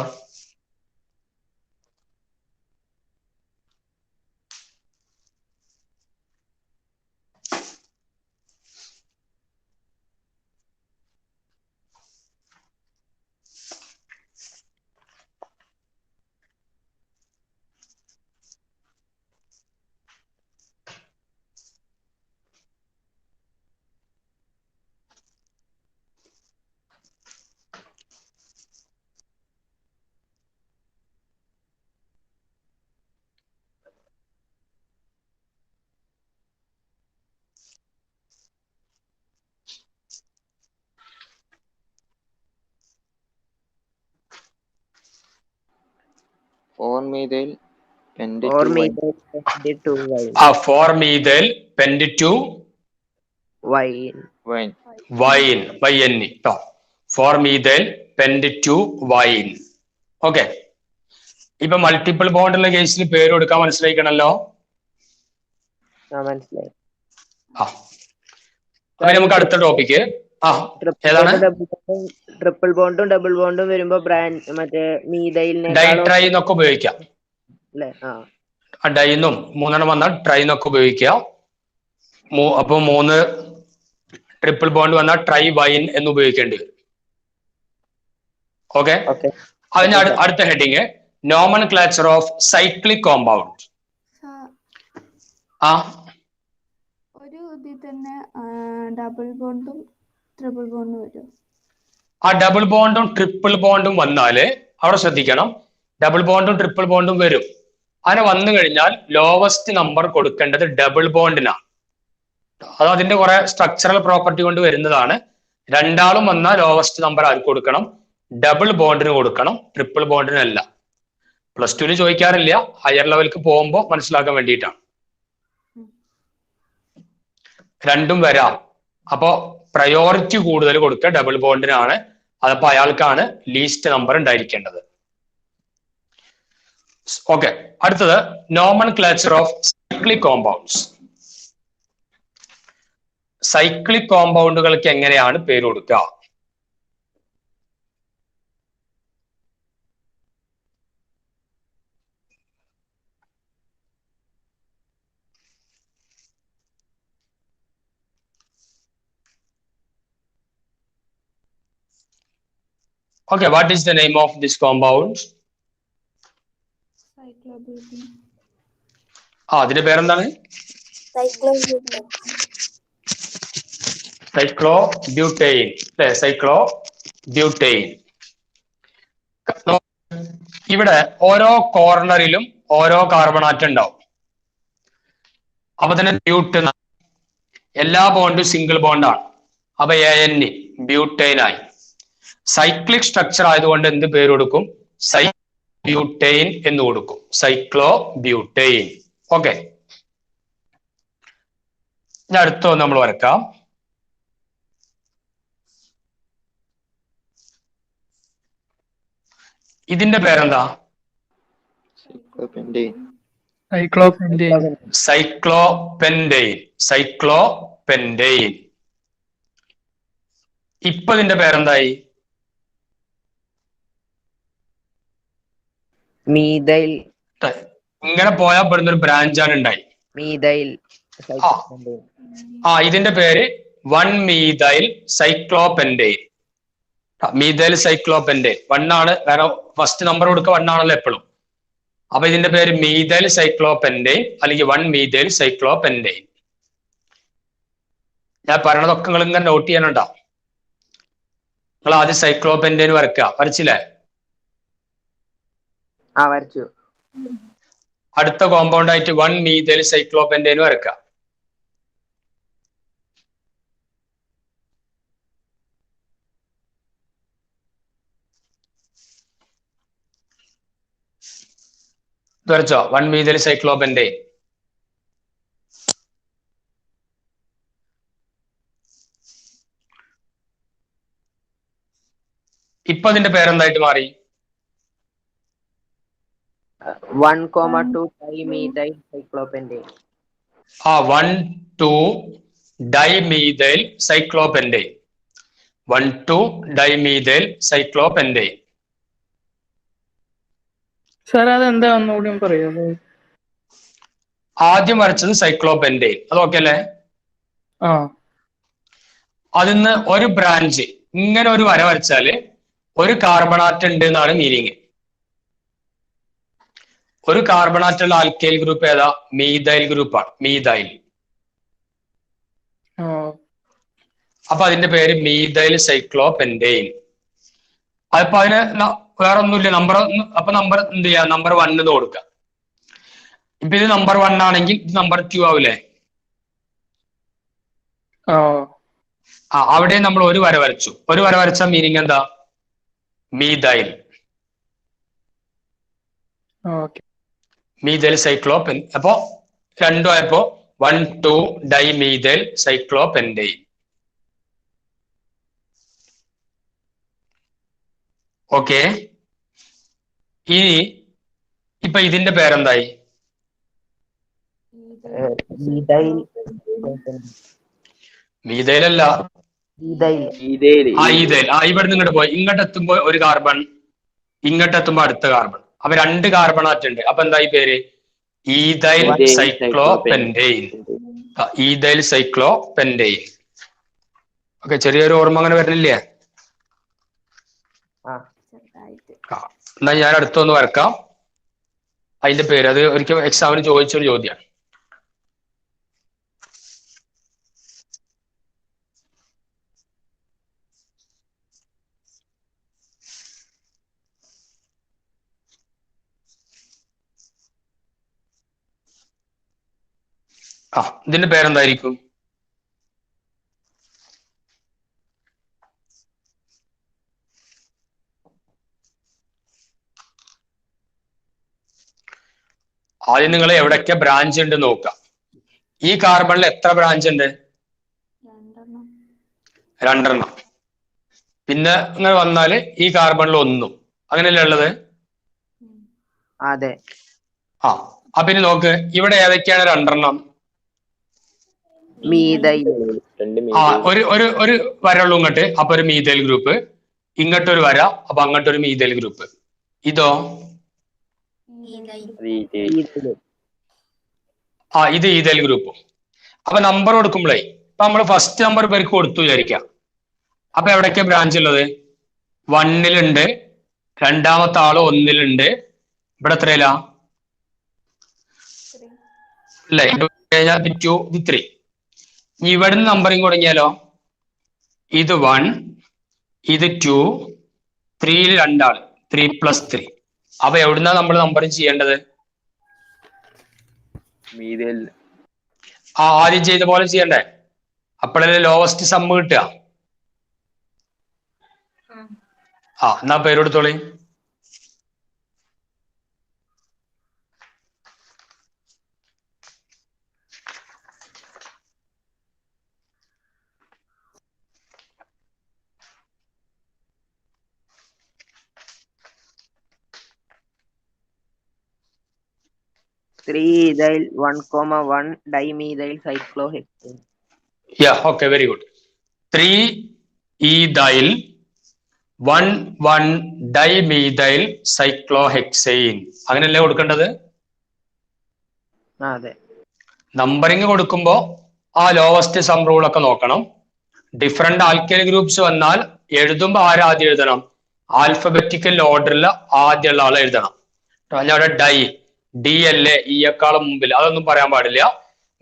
[SPEAKER 5] Four-methyl
[SPEAKER 3] 4-methyl 2-wine.
[SPEAKER 2] 4-methyl pent2
[SPEAKER 3] Wine.
[SPEAKER 5] wine.
[SPEAKER 2] wine. YNE. 4-methyl pent2 wine. Okay, ഇപ്പൊ മൾട്ടിപ്പിൾ ബോണ്ടുള്ള കേസിൽ പേര് കൊടുക്കാൻ മനസ്സിലായിക്കണല്ലോ.
[SPEAKER 3] മനസ്സിലായി.
[SPEAKER 2] അപ്പൊ നമുക്ക് അടുത്ത ടോപ്പിക്ക് ഏതാണ്?
[SPEAKER 3] ട്രിപ്പിൾ ബോണ്ടും ഡബിൾ ബോണ്ടും വരുമ്പോ ബ്രാൻഡ് മറ്റേ മീഥൈലിനെ
[SPEAKER 2] ഡൈട്രൈ എന്നൊക്കെ ഉപയോഗിക്കാം.
[SPEAKER 3] അല്ലേ?
[SPEAKER 2] ഡൈന്നും 3 വന്നാൽ ട്രൈ എന്നൊക്കെ ഉപയോഗിക്കാം. അപ്പൊ 3 ട്രിപ്പിൾ ബോണ്ട് വന്നാൽ ട്രൈ വൈൻ എന്ന് ഉപയോഗിക്കേണ്ടി വരും. ഓക്കെ, അതിന് അടുത്ത ഹെഡിങ് നോമൻക്ലാച്ചർ ഓഫ് സൈക്ലിക് കോമ്പൗണ്ട്.
[SPEAKER 1] ഒരു ഇതിൽ തന്നെ ഡബിൾ ബോണ്ടും ട്രിപ്പിൾ ബോണ്ടും വരും.
[SPEAKER 2] ഡബിൾ ബോണ്ടും ട്രിപ്പിൾ ബോണ്ടും വന്നാല് അവിടെ ശ്രദ്ധിക്കണം, ഡബിൾ ബോണ്ടും ട്രിപ്പിൾ ബോണ്ടും വരും. അങ്ങനെ വന്നു കഴിഞ്ഞാൽ ലോവസ്റ്റ് നമ്പർ കൊടുക്കേണ്ടത് ഡബിൾ ബോണ്ടിനാണ്. അത് അതിന്റെ കുറെ സ്ട്രക്ചറൽ പ്രോപ്പർട്ടി കൊണ്ട് വരുന്നതാണ്. രണ്ടാളും വന്നാൽ ലോവസ്റ്റ് നമ്പർ ആർക്ക് കൊടുക്കണം? ഡബിൾ ബോണ്ടിന് കൊടുക്കണം, ട്രിപ്പിൾ ബോണ്ടിനല്ല. +2 ചോദിക്കാറില്ല, ഹയർ ലെവലിലേക്ക് പോകുമ്പോൾ മനസ്സിലാക്കാൻ വേണ്ടിയിട്ടാണ്. രണ്ടും വരാം. അപ്പോ പ്രയോറിറ്റി കൂടുതൽ കൊടുക്കുക ഡബിൾ ബോണ്ടിനാണ്. അതപ്പോ അയാൾക്കാണ് ലീസ്റ്റ് നമ്പർ ഉണ്ടായിരിക്കേണ്ടത്. ഓക്കെ, അടുത്തത് നോമൻക്ലാച്ചർ ഓഫ് സൈക്ലിക് കോമ്പൗണ്ട്സ്. സൈക്ലിക് കോമ്പൗണ്ടുകൾക്ക് എങ്ങനെയാണ് പേര് കൊടുക്കുക? Okay, what is the name of this compound?
[SPEAKER 1] Cyclobutane.
[SPEAKER 2] അതിന്റെ പേരെന്താണ്? സൈക്ലോബ്യൂട്ടൈൻ അല്ലെ? സൈക്ലോബ്യൂട്ടൈൻ. ഇവിടെ ഓരോ കോർണറിലും ഓരോ കാർബൺ ആറ്റം ഉണ്ടാവും. അപ്പൊ തന്നെ ബ്യൂട്ട്, എല്ലാ ബോണ്ടും സിംഗിൾ ബോണ്ടാണ്. അപ്പൊ AN ബ്യൂട്ടൈൻ ആയി. സൈക്ലിക് സ്ട്രക്ചർ ആയതുകൊണ്ട് എന്ത് പേര് കൊടുക്കും? ബ്യൂട്ടൈൻ എന്ന് കൊടുക്കും. സൈക്ലോബ്യൂട്ടൈൻ. ഓക്കെ, ഞാൻ അടുത്ത നമ്മൾ വരക്കാം. ഇതിന്റെ പേരെന്താ?
[SPEAKER 5] Cyclopentane.
[SPEAKER 2] സൈക്ലോപെൻഡെയിൻ. സൈക്ലോപെൻഡെയിൻ. ഇപ്പൊ ഇതിന്റെ പേരെന്തായി?
[SPEAKER 3] മീഥൈൽ.
[SPEAKER 2] ഇങ്ങനെ പോയാൽ പെടുന്ന ഒരു ബ്രാഞ്ചാണ് ഉണ്ടായി.
[SPEAKER 3] മീഥൈൽ.
[SPEAKER 2] ഇതിന്റെ പേര് 1-methyl cyclopentane. മീഥൈൽ സൈക്ലോപെൻഡെയിൻ 1 ആണ്. കാരണം ഫസ്റ്റ് നമ്പർ കൊടുക്കുക 1 ആണല്ലോ എപ്പോഴും. അപ്പൊ ഇതിന്റെ പേര് മീഥൈൽ സൈക്ലോപെൻഡെയിൻ അല്ലെങ്കിൽ 1-methyl cyclopentane. ഞാൻ പറയണതൊക്കെ നിങ്ങൾ ഇങ്ങനെ നോട്ട് ചെയ്യാനുണ്ടോ? നിങ്ങൾ ആദ്യം സൈക്ലോപെൻഡെയിൻ വരക്കുക. വരച്ചില്ലേ?
[SPEAKER 3] വരച്ചു.
[SPEAKER 2] അടുത്ത കോമ്പൗണ്ട് ആയിട്ട് 1-methyl cyclopentane വരക്കുക. വരച്ചോ? 1-methyl cyclopentane. ഇപ്പൊ അതിന്റെ പേരെന്തായിട്ട് മാറി?
[SPEAKER 3] 1,2 dimethyl cyclopentane.
[SPEAKER 2] 1,2-dimethyl cyclopentane. 1,2-dimethyl cyclopentane.
[SPEAKER 6] Sir അതെന്താ ഒന്നുകൂടി പറയാമോ?
[SPEAKER 2] ആദ്യം വരച്ചത് സൈക്ലോപെൻഡെയിൻ. അത് ഓക്കെ അല്ലേ? അതിന്ന് ഒരു ബ്രാഞ്ച് ഇങ്ങനെ ഒരു വര വരച്ചാല് ഒരു കാർബണാറ്റ് ഉണ്ട് എന്നാണ് മീനിങ്. ഒരു കാർബണാറ്റുള്ള ആൽക്കൈൽ ഗ്രൂപ്പ് ഏതാ? മീഥൈൽ ഗ്രൂപ്പാണ്. മീഥൈൽ. അപ്പൊ അതിന്റെ പേര് മീഥൈൽ സൈക്ലോപെൻഡെയിൻ. അപ്പൊ അതിന് വേറെ ഒന്നുമില്ല. നമ്പർ അപ്പൊ നമ്പർ എന്ത് ചെയ്യാ? നമ്പർ 1 എന്ന് കൊടുക്കുക. ഇപ്പൊ ഇത് നമ്പർ 1 ആണെങ്കിൽ ഇത് നമ്പർ 2 ആവില്ലേ? അവിടെ നമ്മൾ ഒരു വര വരച്ചു. ഒരു വര വരച്ച മീനിങ് എന്താ? മീഥൈൽ. മീഥൈൽ സൈക്ലോപെൻ. അപ്പോ രണ്ടും ആയപ്പോ 1,2-dimethyl cyclopentane. ഓക്കെ, ഇനി ഇപ്പൊ ഇതിന്റെ പേരെന്തായി? മീഥൈലല്ല, ഈഥൈൽ. ഇവിടുന്ന് ഇങ്ങോട്ട് പോയി. ഇങ്ങോട്ട് എത്തുമ്പോ ഒരു കാർബൺ, ഇങ്ങോട്ട് എത്തുമ്പോ അടുത്ത കാർബൺ. അപ്പൊ 2 കാർബണാറ്റ്. അപ്പൊ എന്തായി പേര്? ഈഥൈൽ സൈക്ലോപെൻഡെയിൻ. ഈഥൈൽ സൈക്ലോപെൻഡെയിൻ. ഓക്കെ, ചെറിയൊരു ഓർമ്മ അങ്ങനെ വരണില്ലേ? എന്നാ ഞാൻ അടുത്തൊന്ന് വരക്കാം. അതിന്റെ പേര് അത് ഒരിക്കൽ എക്സാമിന് ചോദിച്ചൊരു ചോദ്യമാണ്. ഇതിന്റെ പേരെന്തായിരിക്കും? ആദ്യം നിങ്ങൾ എവിടൊക്കെ ബ്രാഞ്ച് ഉണ്ട് നോക്കാം. ഈ കാർബണിൽ എത്ര ബ്രാഞ്ച് ഉണ്ട്? 2. പിന്നെ ഇങ്ങനെ വന്നാല് ഈ കാർബണിൽ 1. അങ്ങനെയല്ലേ ഉള്ളത്?
[SPEAKER 3] അതെ.
[SPEAKER 2] അപ്പൊ ഇനി നോക്ക്, ഇവിടെ ഏതൊക്കെയാണ് 2?
[SPEAKER 3] മീഥൈൽ.
[SPEAKER 2] ഒരു വരയുള്ളൂ ഇങ്ങോട്ട്. അപ്പൊ ഒരു മീഥൈൽ ഗ്രൂപ്പ്. ഇങ്ങോട്ടൊരു വര. അപ്പൊ അങ്ങോട്ടൊരു മീഥൈൽ ഗ്രൂപ്പ്. ഇതോ? ഇത് ഈഥൈൽ ഗ്രൂപ്പ്. അപ്പൊ നമ്പർ കൊടുക്കുമ്പോഴേ ഇപ്പൊ നമ്മള് ഫസ്റ്റ് നമ്പർ പേർക്ക് കൊടുത്തു വിചാരിക്കാം. അപ്പൊ എവിടൊക്കെ ബ്രാഞ്ച് ഉള്ളത്? 1-ലുണ്ട്, രണ്ടാമത്തെ ആള് 1-ലുണ്ട്. ഇവിടെ എത്രയില്ല അല്ലേ? 2 ഇത് 3. ഇനി ഇവിടുന്ന് നമ്പറിങ് തുടങ്ങിയാലോ? ഇത് 1, ഇത് 2, 3-ൽ 2 ആള്, 3 + 3. അപ്പൊ എവിടുന്നാ നമ്മൾ നമ്പറിങ് ചെയ്യേണ്ടത്?
[SPEAKER 5] മീതയിൽ
[SPEAKER 2] ആദ്യം ചെയ്ത പോലെ ചെയ്യണ്ടേ? അപ്പോഴല്ലേ ലോവസ്റ്റ് സമ്മ് കിട്ടുക. എന്നാ പേരെടുത്തോളി.
[SPEAKER 3] Methyl 1,1 dimethyl cyclohexane.
[SPEAKER 2] Yeah, okay, very good. 3-ethyl 1,1 dimethyl cyclohexane. അങ്ങനെയല്ലേ കൊടുക്കേണ്ടത്?
[SPEAKER 3] അതെ.
[SPEAKER 2] നമ്പറിങ് കൊടുക്കുമ്പോ ആ ലോവസ്റ്റ് സം റൂൾ ഒക്കെ നോക്കണം. ഡിഫറെന്റ് ആൽക്കൈൽ ഗ്രൂപ്പ്സ് വന്നാൽ എഴുതുമ്പോ ആദ്യം എഴുതണം? ആൽഫബറ്റിക്കൽ ഓർഡറിൽ ആദ്യമുള്ള ആളെ എഴുതണം. അവിടെ ഡൈ ഡി അല്ലേ ഈയെക്കാളും മുമ്പിൽ, അതൊന്നും പറയാൻ പാടില്ല.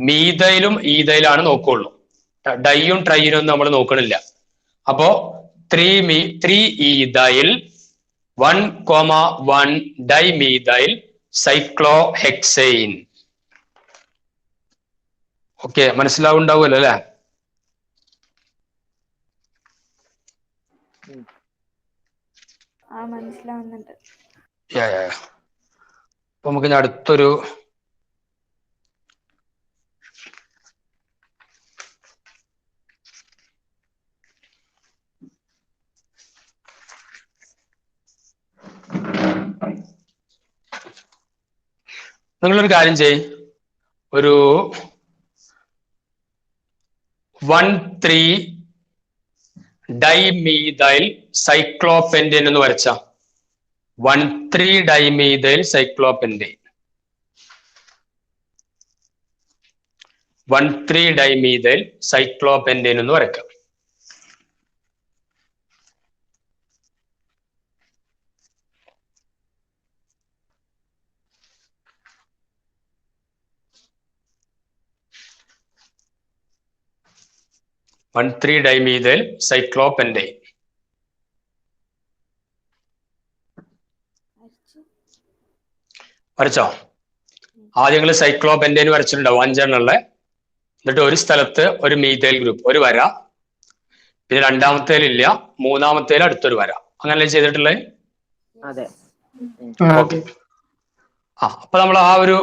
[SPEAKER 2] മീതയിലും ഈതയിലാണ് നോക്കുള്ളൂ. ഡൈയും ട്രൈനും ഒന്നും നമ്മൾ നോക്കണില്ല. അപ്പോ 3-ethyl 1,1 dimethyl cyclohexane. ഓക്കെ, മനസ്സിലാവുണ്ടാവുമല്ലോ അല്ലെ?
[SPEAKER 1] മനസ്സിലാവുന്നുണ്ട്.
[SPEAKER 2] അപ്പൊ നമുക്ക് ഇനി അടുത്തൊരു നിങ്ങളൊരു കാര്യം ചെയ്യ്. ഒരു 1,3 dimethyl cyclopentane എന്ന് വരച്ച. 1,3 dimethyl cyclopentane. 1,3 dimethyl cyclopentane എന്ന് വരക്കാം. One 3-dimethyl cyclopentane. വരച്ചോ? ആദ്യം നിങ്ങൾ സൈക്ലോപെന്റേൻ വരച്ചിട്ടുണ്ടാവും 5 എണ്ണുള്ള. എന്നിട്ട് ഒരു സ്ഥലത്ത് ഒരു മീഥൈൽ ഗ്രൂപ്പ്, ഒരു വര. പിന്നെ രണ്ടാമത്തേലില്ല, മൂന്നാമത്തേൽ അടുത്തൊരു വര. അങ്ങനല്ലേ ചെയ്തിട്ടുള്ളത്?
[SPEAKER 3] അതെ.
[SPEAKER 2] ഓക്കെ. അപ്പൊ നമ്മൾ ആ ഒരു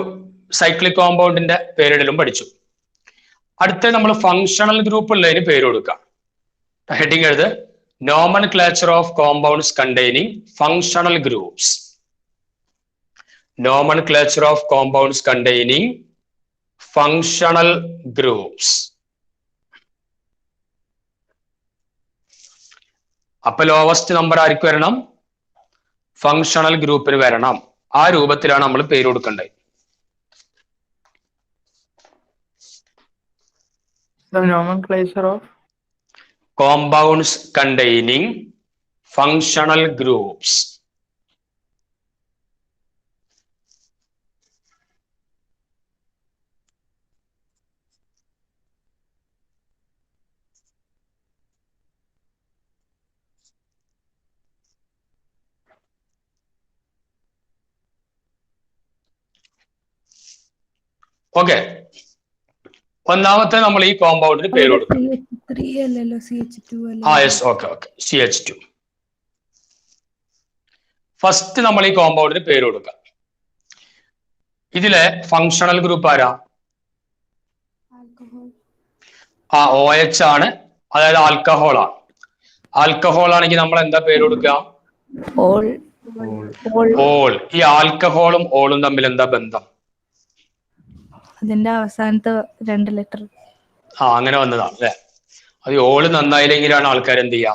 [SPEAKER 2] സൈക്ലിക് കോമ്പൗണ്ടിന്റെ പേരിടലും പഠിച്ചു. അടുത്ത നമ്മൾ ഫങ്ഷണൽ ഗ്രൂപ്പ് ഉള്ളതിന് പേര് കൊടുക്കാം. ഹെഡിങ് എഴുത്: nomenclature of compounds containing functional groups. Nomenclature of compounds containing functional groups. അപ്പൊ ലോവസ്റ്റ് നമ്പർ ആർക്ക് വരണം? ഫങ്ഷണൽ ഗ്രൂപ്പിന് വരണം. ആ രൂപത്തിലാണ് നമ്മൾ പേര് കൊടുക്കേണ്ടത്.
[SPEAKER 6] Nomenclature of
[SPEAKER 2] compounds containing functional groups. Okay, ഒന്നാമത്തെ നമ്മൾ ഈ കോമ്പൗണ്ടിന് പേര് കൊടുക്കും. Yes, okay okay, CH2. First നമ്മൾ ഈ കോമ്പൗണ്ടിന് പേര് കൊടുക്കാം. ഇതിലെ ഫങ്ഷണൽ ഗ്രൂപ്പ് ആരാ? OH ആണ്, അതായത് ആൽക്കഹോൾ ആണ്. ആൽക്കഹോൾ ആണെങ്കിൽ നമ്മൾ എന്താ പേര് കൊടുക്കുക? ഓൾ. ഈ ആൽക്കഹോളും ഓളും തമ്മിൽ എന്താ ബന്ധം?
[SPEAKER 1] അതിന്റെ അവസാനത്തെ 2 ലെറ്റർ.
[SPEAKER 2] അങ്ങനെ വന്നതാണ് അല്ലെ. അത് ഓള് നന്നായില്ലെങ്കിലാണ് ആൾക്കാർ എന്ത് ചെയ്യുക?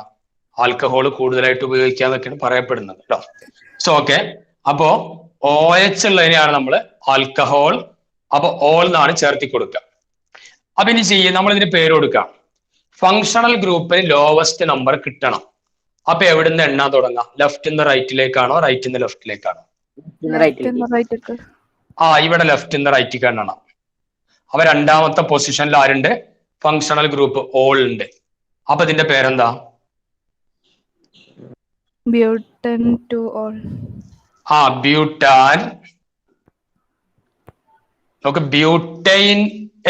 [SPEAKER 2] ആൽക്കഹോൾ കൂടുതലായിട്ട് ഉപയോഗിക്കാന്നൊക്കെയാണ് പറയപ്പെടുന്നത് കേട്ടോ. സോ ഓക്കെ, അപ്പോ OH ഉള്ളതിനെയാണ് നമ്മൾ ആൽക്കഹോൾ. അപ്പൊ ഓൾ എന്നാണ് ചേർത്തി കൊടുക്കുക. അപ്പൊ ഇനി നമ്മൾ ഇതിന് പേര് കൊടുക്കാം. ഫങ്ഷണൽ ഗ്രൂപ്പിന് ലോവസ്റ്റ് നമ്പർ കിട്ടണം. അപ്പൊ എവിടുന്ന് എണ്ണാൻ തുടങ്ങാം? ലെഫ്റ്റ് നിന്ന് റൈറ്റിലേക്കാണോ, റൈറ്റ് നിന്ന് ലെഫ്റ്റിലേക്കാണോ?
[SPEAKER 3] റൈറ്റിലേക്ക്.
[SPEAKER 2] ഇവിടെ ലെഫ്റ്റ് നിന്ന് റൈറ്റിലേക്ക് എണ്ണണം. അപ്പൊ രണ്ടാമത്തെ പൊസിഷനിൽ ആരുണ്ട്? ഫങ്ഷണൽ ഗ്രൂപ്പ് ഓൾ ഉണ്ട്. അപ്പൊ ഇതിന്റെ പേരെന്താ?
[SPEAKER 1] ബ്യൂട്ടൻ ടു ഓൾ.
[SPEAKER 2] ബ്യൂട്ടാൻ. നമുക്ക് ബ്യൂട്ടൈൻ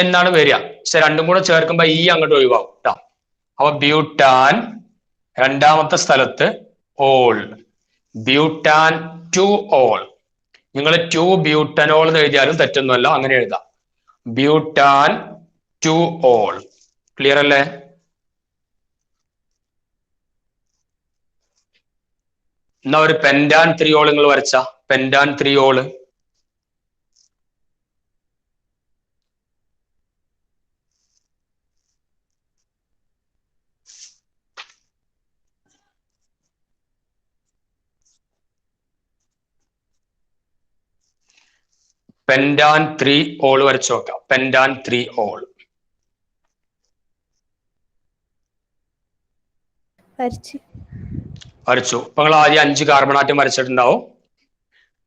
[SPEAKER 2] എന്നാണ് വരിക, പക്ഷെ രണ്ടും കൂടെ ചേർക്കുമ്പോ ഈ അങ്ങോട്ട് ഒഴിവാകും കേട്ടോ. അപ്പൊ ബ്യൂട്ടാൻ രണ്ടാമത്തെ സ്ഥലത്ത് ഓൾ. Butane two ol. നിങ്ങൾ ടു ബ്യൂട്ടനോൾ എന്ന് എഴുതിയാലും തെറ്റൊന്നുമല്ല, അങ്ങനെ എഴുതാം. Butane two all. ക്ലിയർ അല്ലേ? എന്നാ ഒരു പെൻഡാൻ ത്രിയോൾ നിങ്ങൾ വരച്ച. പെൻഡാൻ ത്രിയോള്. പെൻഡാൻ 3 ഓൾ വരച്ചു നോക്കാം. പെൻഡാൻ 3 ഓൾ വരച്ചു. അപ്പൊ നിങ്ങൾ ആദ്യം 5 കാർബൺ ആറ്റം വരച്ചിട്ടുണ്ടാവും.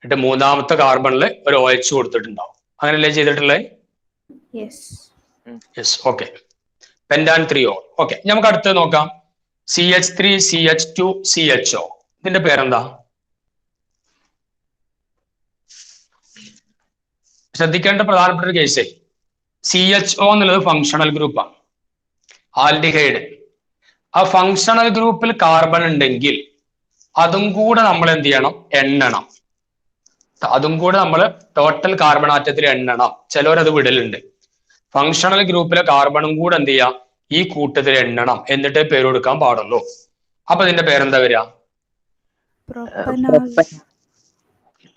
[SPEAKER 2] എന്നിട്ട് മൂന്നാമത്തെ കാർബണിൽ ഒരു OH കൊടുത്തിട്ടുണ്ടാവും. അങ്ങനെയല്ലേ ചെയ്തിട്ടുള്ളത്? യെസ്. ഓക്കെ. പെൻഡാൻ 3 ഓൾ. ഓക്കെ, നമുക്ക് അടുത്ത് നോക്കാം. CH3 CH2 CHO. ഇതിന്റെ പേരെന്താ? ശ്രദ്ധിക്കേണ്ട പ്രധാനപ്പെട്ട ഒരു കേസ്, CHO എന്നുള്ളത് ഫങ്ഷണൽ ഗ്രൂപ്പാണ്, ആൽഡിഹൈഡ്. ആ ഫങ്ഷണൽ ഗ്രൂപ്പിൽ കാർബൺ ഉണ്ടെങ്കിൽ അതും കൂടെ നമ്മൾ എന്ത് ചെയ്യണം? എണ്ണണം. അതും കൂടെ നമ്മൾ ടോട്ടൽ കാർബൺ ആറ്റത്തിൽ എണ്ണണം. ചിലവരത് വിടലുണ്ട്. ഫങ്ഷണൽ ഗ്രൂപ്പിലെ കാർബണും കൂടെ എന്ത് ചെയ്യാം? ഈ കൂട്ടത്തിൽ എണ്ണണം, എന്നിട്ടേ പേര് കൊടുക്കാൻ പാടുള്ളൂ. അപ്പൊ ഇതിന്റെ പേരെന്താ വരിക?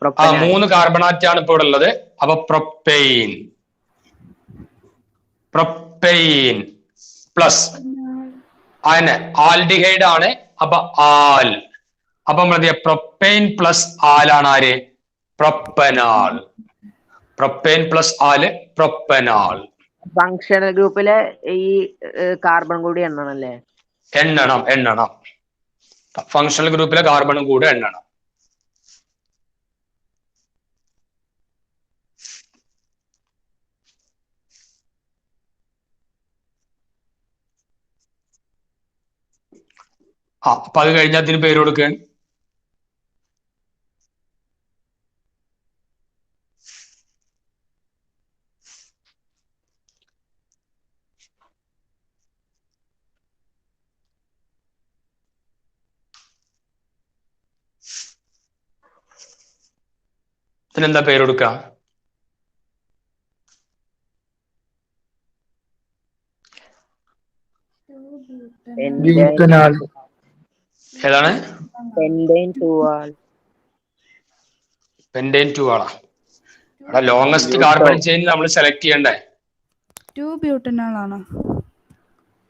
[SPEAKER 2] 3 കാർബണാറ്റാണ് ഇപ്പോൾ ഇവിടെ ഉള്ളത്. അപ്പൊ പ്രൊപ്പെയിൻ. പ്രൊപ്പെയിൻ പ്ലസ് അതിനെ ആൽഡിഹൈഡ് ആണ്. അപ്പൊ ആൽ. അപ്പൊ നമ്മൾ എന്ത് ചെയ്യാം? പ്രൊപ്പെയിൻ പ്ലസ് ആലാണ് ആര്? Propanal. Propane plus al propanal.
[SPEAKER 3] Functional ഗ്രൂപ്പിലെ ഈ കാർബൺ കൂടി എണ്ണണല്ലേ?
[SPEAKER 2] എണ്ണണം. ഫങ്ഷണൽ ഗ്രൂപ്പിലെ കാർബണും കൂടെ എണ്ണണം. അപ്പൊ അത് കഴിഞ്ഞാൽ അതിന് പേര് കൊടുക്കുകയാണ്. ഇതിനെന്താ പേര് കൊടുക്കുക? ഏതാണ്? പെൻഡൈൻ 2 ആളാ. ഇവിടെ ലോങ്സ്റ്റ് കാർബൺ ചെയിൻ നമ്മൾ സെലക്ട് ചെയ്യണ്ടേ?
[SPEAKER 1] 2 ബ്യൂട്ടനോൾ ആണോ?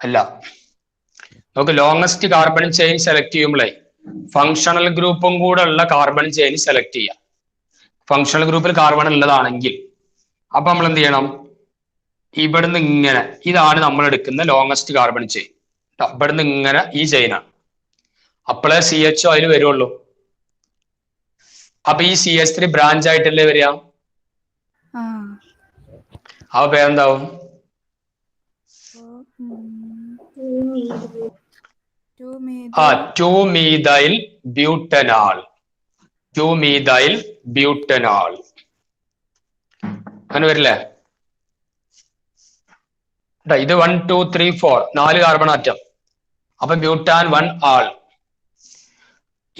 [SPEAKER 2] അല്ല, നമുക്ക് ലോങ്സ്റ്റ് കാർബൺ ചെയിൻ സെലക്ട് ചെയ്യുമ്പോഴേ ഫങ്ഷണൽ ഗ്രൂപ്പും കൂടെ ഉള്ള കാർബൺ ചെയിൻ സെലക്ട് ചെയ്യാം. ഫങ്ഷണൽ ഗ്രൂപ്പിൽ കാർബൺ ഉള്ളതാണെങ്കിൽ അപ്പൊ നമ്മൾ എന്ത് ചെയ്യണം? ഇവിടുന്ന് ഇങ്ങനെ, ഇതാണ് നമ്മൾ എടുക്കുന്ന ലോങ്സ്റ്റ് കാർബൺ ചെയിൻ. ഇവിടുന്ന് ഇങ്ങനെ ഈ ചെയിനാണ്. അപ്പോഴേ CHO അതിൽ വരുള്ളൂ. അപ്പൊ ഈ CH3 ബ്രാഞ്ച് ആയിട്ടല്ലേ വരിക? അപ്പൊ പേരെന്താവും? 2 മീഥൈൽ ബ്യൂട്ടനാൾ. 2 മീഥൈൽ ബ്യൂട്ടനാൾ. അങ്ങനെ വരില്ലേ? ഇത് 1 2 3 4 4 കാർബൺ ആറ്റം. അപ്പൊ ബ്യൂട്ടാൻ 1 ആൾ.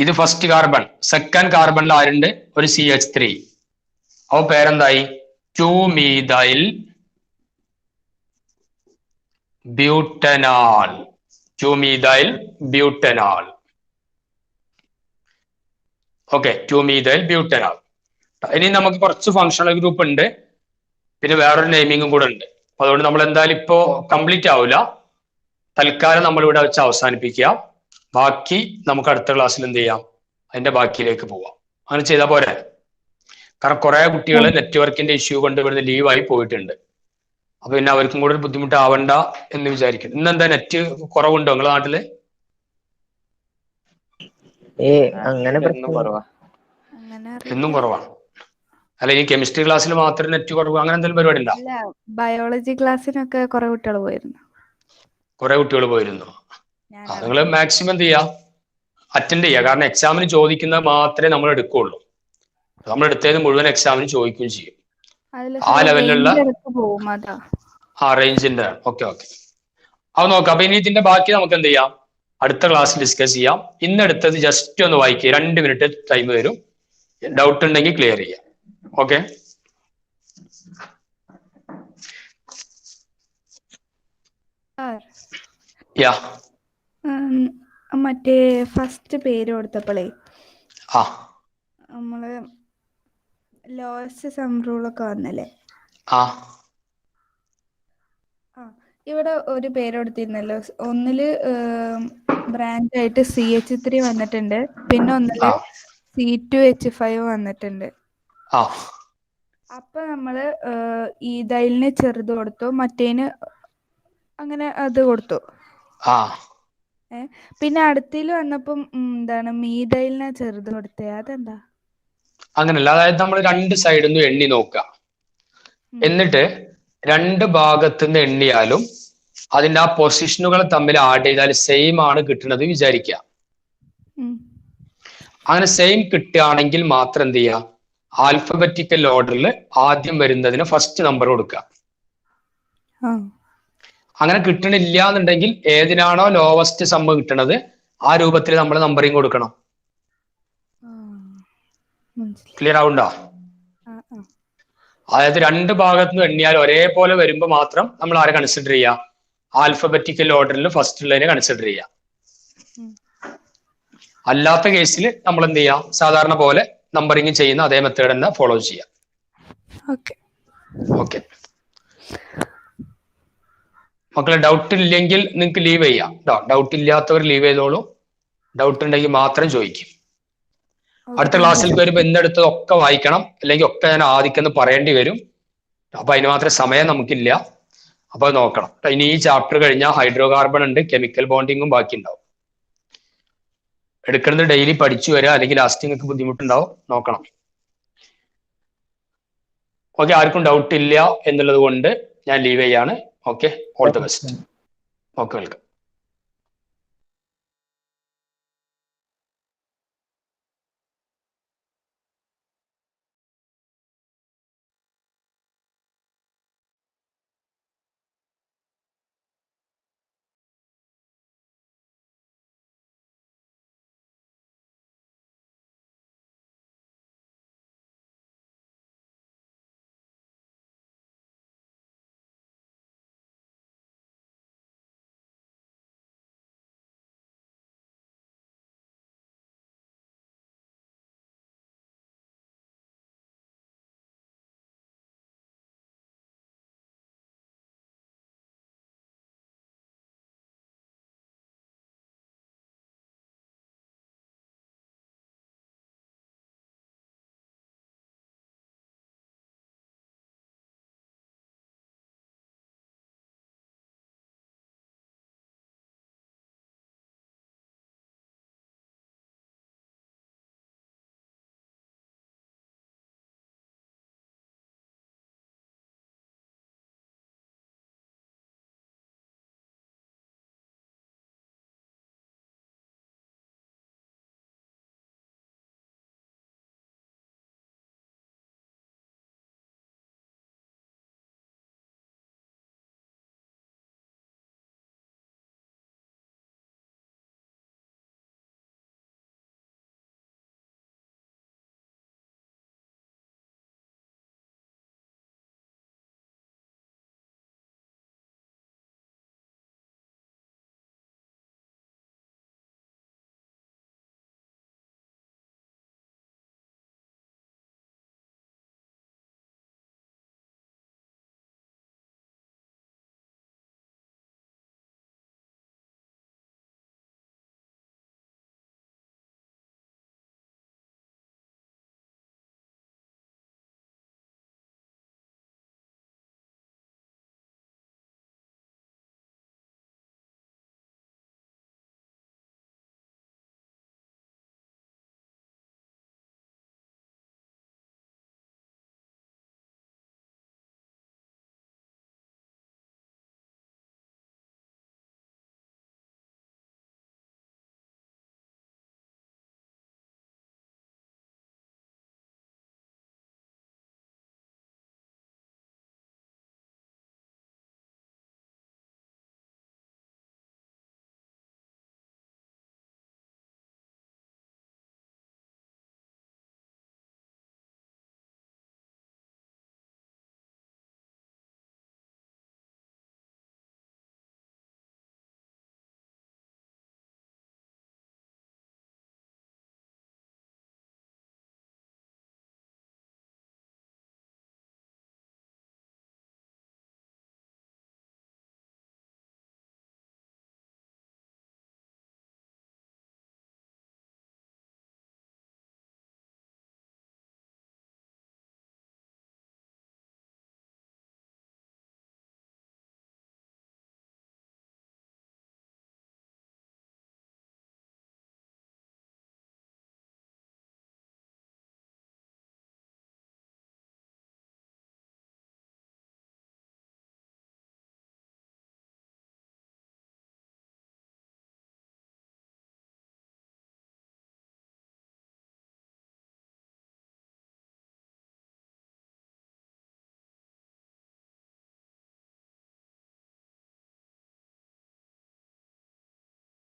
[SPEAKER 2] ഇത് ഫസ്റ്റ് കാർബൺ. സെക്കൻഡ് കാർബണിൽ ആരുണ്ട്? ഒരു CH3. അപ്പൊ പേരെന്തായി? 2 മീഥൈൽ ബ്യൂട്ടനാൾ. 2 മീഥൈൽ ബ്യൂട്ടനാൾ. Okay, 2 methyl ബ്യൂട്ടനാൾ. ഇനി നമുക്ക് കുറച്ച് ഫങ്ഷണൽ ഗ്രൂപ്പ് ഉണ്ട്, പിന്നെ വേറൊരു നെയിമിങ്ങും കൂടെ ഉണ്ട്. അതുകൊണ്ട് നമ്മൾ എന്തായാലും ഇപ്പോ കംപ്ലീറ്റ് ആവില്ല. തൽക്കാലം നമ്മൾ ഇവിടെ വെച്ച് അവസാനിപ്പിക്കുക. ബാക്കി നമുക്ക് അടുത്ത ക്ലാസ്സിൽ എന്ത് ചെയ്യാം? അതിന്റെ ബാക്കിയിലേക്ക് പോവാം. അങ്ങനെ ചെയ്താൽ പോരെ? കാരണം കുറെ കുട്ടികൾ നെറ്റ്വർക്കിന്റെ ഇഷ്യൂ കൊണ്ട് ഇവിടുന്ന് ലീവായി പോയിട്ടുണ്ട്. അപ്പൊ പിന്നെ അവർക്കും കൂടെ ഒരു ബുദ്ധിമുട്ടാവണ്ട എന്ന് വിചാരിക്കുന്നു. ഇന്നെന്താ നെറ്റ് കുറവുണ്ടോ നിങ്ങളുടെ നാട്ടില്?
[SPEAKER 4] അങ്ങനെ
[SPEAKER 5] എന്നും കുറവാ.
[SPEAKER 1] അങ്ങനെ
[SPEAKER 2] എന്നും
[SPEAKER 1] അറിയത്തില്ല.
[SPEAKER 2] കുറവാണ്. അല്ല ഈ കെമിസ്ട്രി ക്ലാസ്സിൽ മാത്രം നെറ്റ് കുറവ് അങ്ങനെ എന്തെങ്കിലും പരിപാടി ഉണ്ടോ?
[SPEAKER 1] അല്ല, ബയോളജി ക്ലാസ്സിനൊക്കെ കുറെ കുട്ടികൾ പോയിരുന്നു.
[SPEAKER 2] കുറെ കുട്ടികൾ പോയിരുന്നു.
[SPEAKER 1] ഞാൻ
[SPEAKER 2] നിങ്ങൾ മാക്സിമം എന്ത് ചെയ്യുക, അറ്റൻഡ് ചെയ്യുക. കാരണം എക്സാമിന് ചോദിക്കുന്നത് മാത്രമേ നമ്മൾ എടുക്കുകയുള്ളൂ. നമ്മൾ എടുത്തത് മുഴുവൻ എക്സാമിന് ചോദിക്കുകയും ചെയ്യും.
[SPEAKER 1] അതില്
[SPEAKER 2] ആ ലെവലിലുള്ള
[SPEAKER 1] ഇടക്ക് പോകും അതാ.
[SPEAKER 2] ആ റേഞ്ചിന്റെ ഓക്കെ. അത് നോക്കാം. അപ്പൊ ഇനി ഇതിന്റെ ബാക്കി നമുക്ക് എന്ത് ചെയ്യാം, അടുത്ത ക്ലാസ്സിൽ ഡിസ്കസ് ചെയ്യാം. ഇന്ന് എടുത്തത് ജസ്റ്റ് ഒന്ന് വായിക്കുക, 2 മിനിറ്റ് ടൈം വരും. ഡൗട്ട് ഉണ്ടെങ്കിൽ ക്ലിയർ ചെയ്യാം. ഓക്കെ. യാ
[SPEAKER 1] മറ്റേ ഫസ്റ്റ് പേര് കൊടുത്തപ്പോഴേ
[SPEAKER 2] ആ
[SPEAKER 1] നമ്മള് ലോവസ്റ്റ് സം റൂളൊക്കെ വന്നല്ലേ?
[SPEAKER 2] ആ
[SPEAKER 1] ഇവിടെ ഒരു പേര് കൊടുത്തിരുന്നല്ലോ. ഒന്നില് ബ്രാഞ്ച് ആയിട്ട് CH3 വന്നിട്ടുണ്ട്, പിന്നെ ഒന്നില് C2H5 വന്നിട്ടുണ്ട്.
[SPEAKER 2] ആ
[SPEAKER 1] അപ്പൊ നമ്മള് ഈതൈലിന് ചെറുത് കൊടുത്തു, മറ്റേന് അങ്ങനെ അത് കൊടുത്തു.
[SPEAKER 2] ആ
[SPEAKER 1] പിന്നെ അടുത്തിൽ വന്നപ്പം എന്താണ് മീതൈലിനെ ചെറുത് കൊടുത്തേ, അതെന്താ?
[SPEAKER 2] അങ്ങനല്ല. അതായത് നമ്മൾ 2 സൈഡിൽ നിന്ന് എണ്ണി നോക്കുക, എന്നിട്ട് 2 ഭാഗത്തുനിന്ന് എണ്ണിയാലും അതിന്റെ ആ പൊസിഷനുകൾ തമ്മിൽ ആഡ് ചെയ്താൽ സെയിം ആണ് കിട്ടുന്നത് വിചാരിക്കുക. അങ്ങനെ സെയിം കിട്ടുകയാണെങ്കിൽ മാത്രം എന്ത് ചെയ്യുക, ആൽഫബറ്റിക്കൽ ഓർഡറിൽ ആദ്യം വരുന്നതിന് ഫസ്റ്റ് നമ്പർ കൊടുക്കുക. അങ്ങനെ കിട്ടണില്ല എന്നുണ്ടെങ്കിൽ ഏതിനാണോ ലോവസ്റ്റ് സമ്മ് കിട്ടണത് ആ രൂപത്തിൽ നമ്മൾ നമ്പറിങ് കൊടുക്കണം. ക്ലിയർ ആവുണ്ടോ? അതായത് 2 ഭാഗത്തുനിന്ന് എണ്ണിയാൽ ഒരേപോലെ വരുമ്പോൾ മാത്രം നമ്മൾ ആരെ കൺസിഡർ ചെയ്യുക, ആൽഫബറ്റിക്കൽ ഓർഡറിൽ ഫസ്റ്റ് ഉള്ളതിനെ കൺസിഡർ ചെയ്യുക. അല്ലാത്ത കേസിൽ നമ്മൾ എന്ത് ചെയ്യാം, സാധാരണ പോലെ നമ്പറിങ് ചെയ്യുന്ന അതേ മെത്തേഡ് തന്നെ ഫോളോ ചെയ്യാം. ഓക്കെ മക്കളെ, ഡൗട്ട് ഇല്ലെങ്കിൽ നിങ്ങൾക്ക് ലീവ് ചെയ്യാം കേട്ടോ. ഡൗട്ട് ഇല്ലാത്തവർ ലീവ് ചെയ്തോളൂ. ഡൗട്ട് ഉണ്ടെങ്കിൽ മാത്രം ചോദിക്കും. അടുത്ത ക്ലാസ്സിലേക്ക് വരുമ്പോൾ ഇന്നെടുത്തതൊക്കെ വായിക്കണം, അല്ലെങ്കിൽ ഒക്കെ ഞാൻ ആദ്യം പറയേണ്ടി വരും. അപ്പൊ അതിന് മാത്രം സമയം നമുക്കില്ല. അപ്പൊ നോക്കണം. ഇനി ഈ ചാപ്റ്റർ കഴിഞ്ഞാൽ ഹൈഡ്രോ കാർബൺ ഉണ്ട്, കെമിക്കൽ ബോണ്ടിങ്ങും ബാക്കി ഉണ്ടാവും. എടുക്കുന്നത് ഡെയിലി പഠിച്ചു വരിക, അല്ലെങ്കിൽ ലാസ്റ്റ് നിങ്ങൾക്ക് ബുദ്ധിമുട്ടുണ്ടാവും. നോക്കണം. ഓക്കെ, ആർക്കും ഡൗട്ട് ഇല്ല എന്നുള്ളത് കൊണ്ട് ഞാൻ ലീവ് ചെയ്യാണ്. Okay, all the best. Okay, welcome.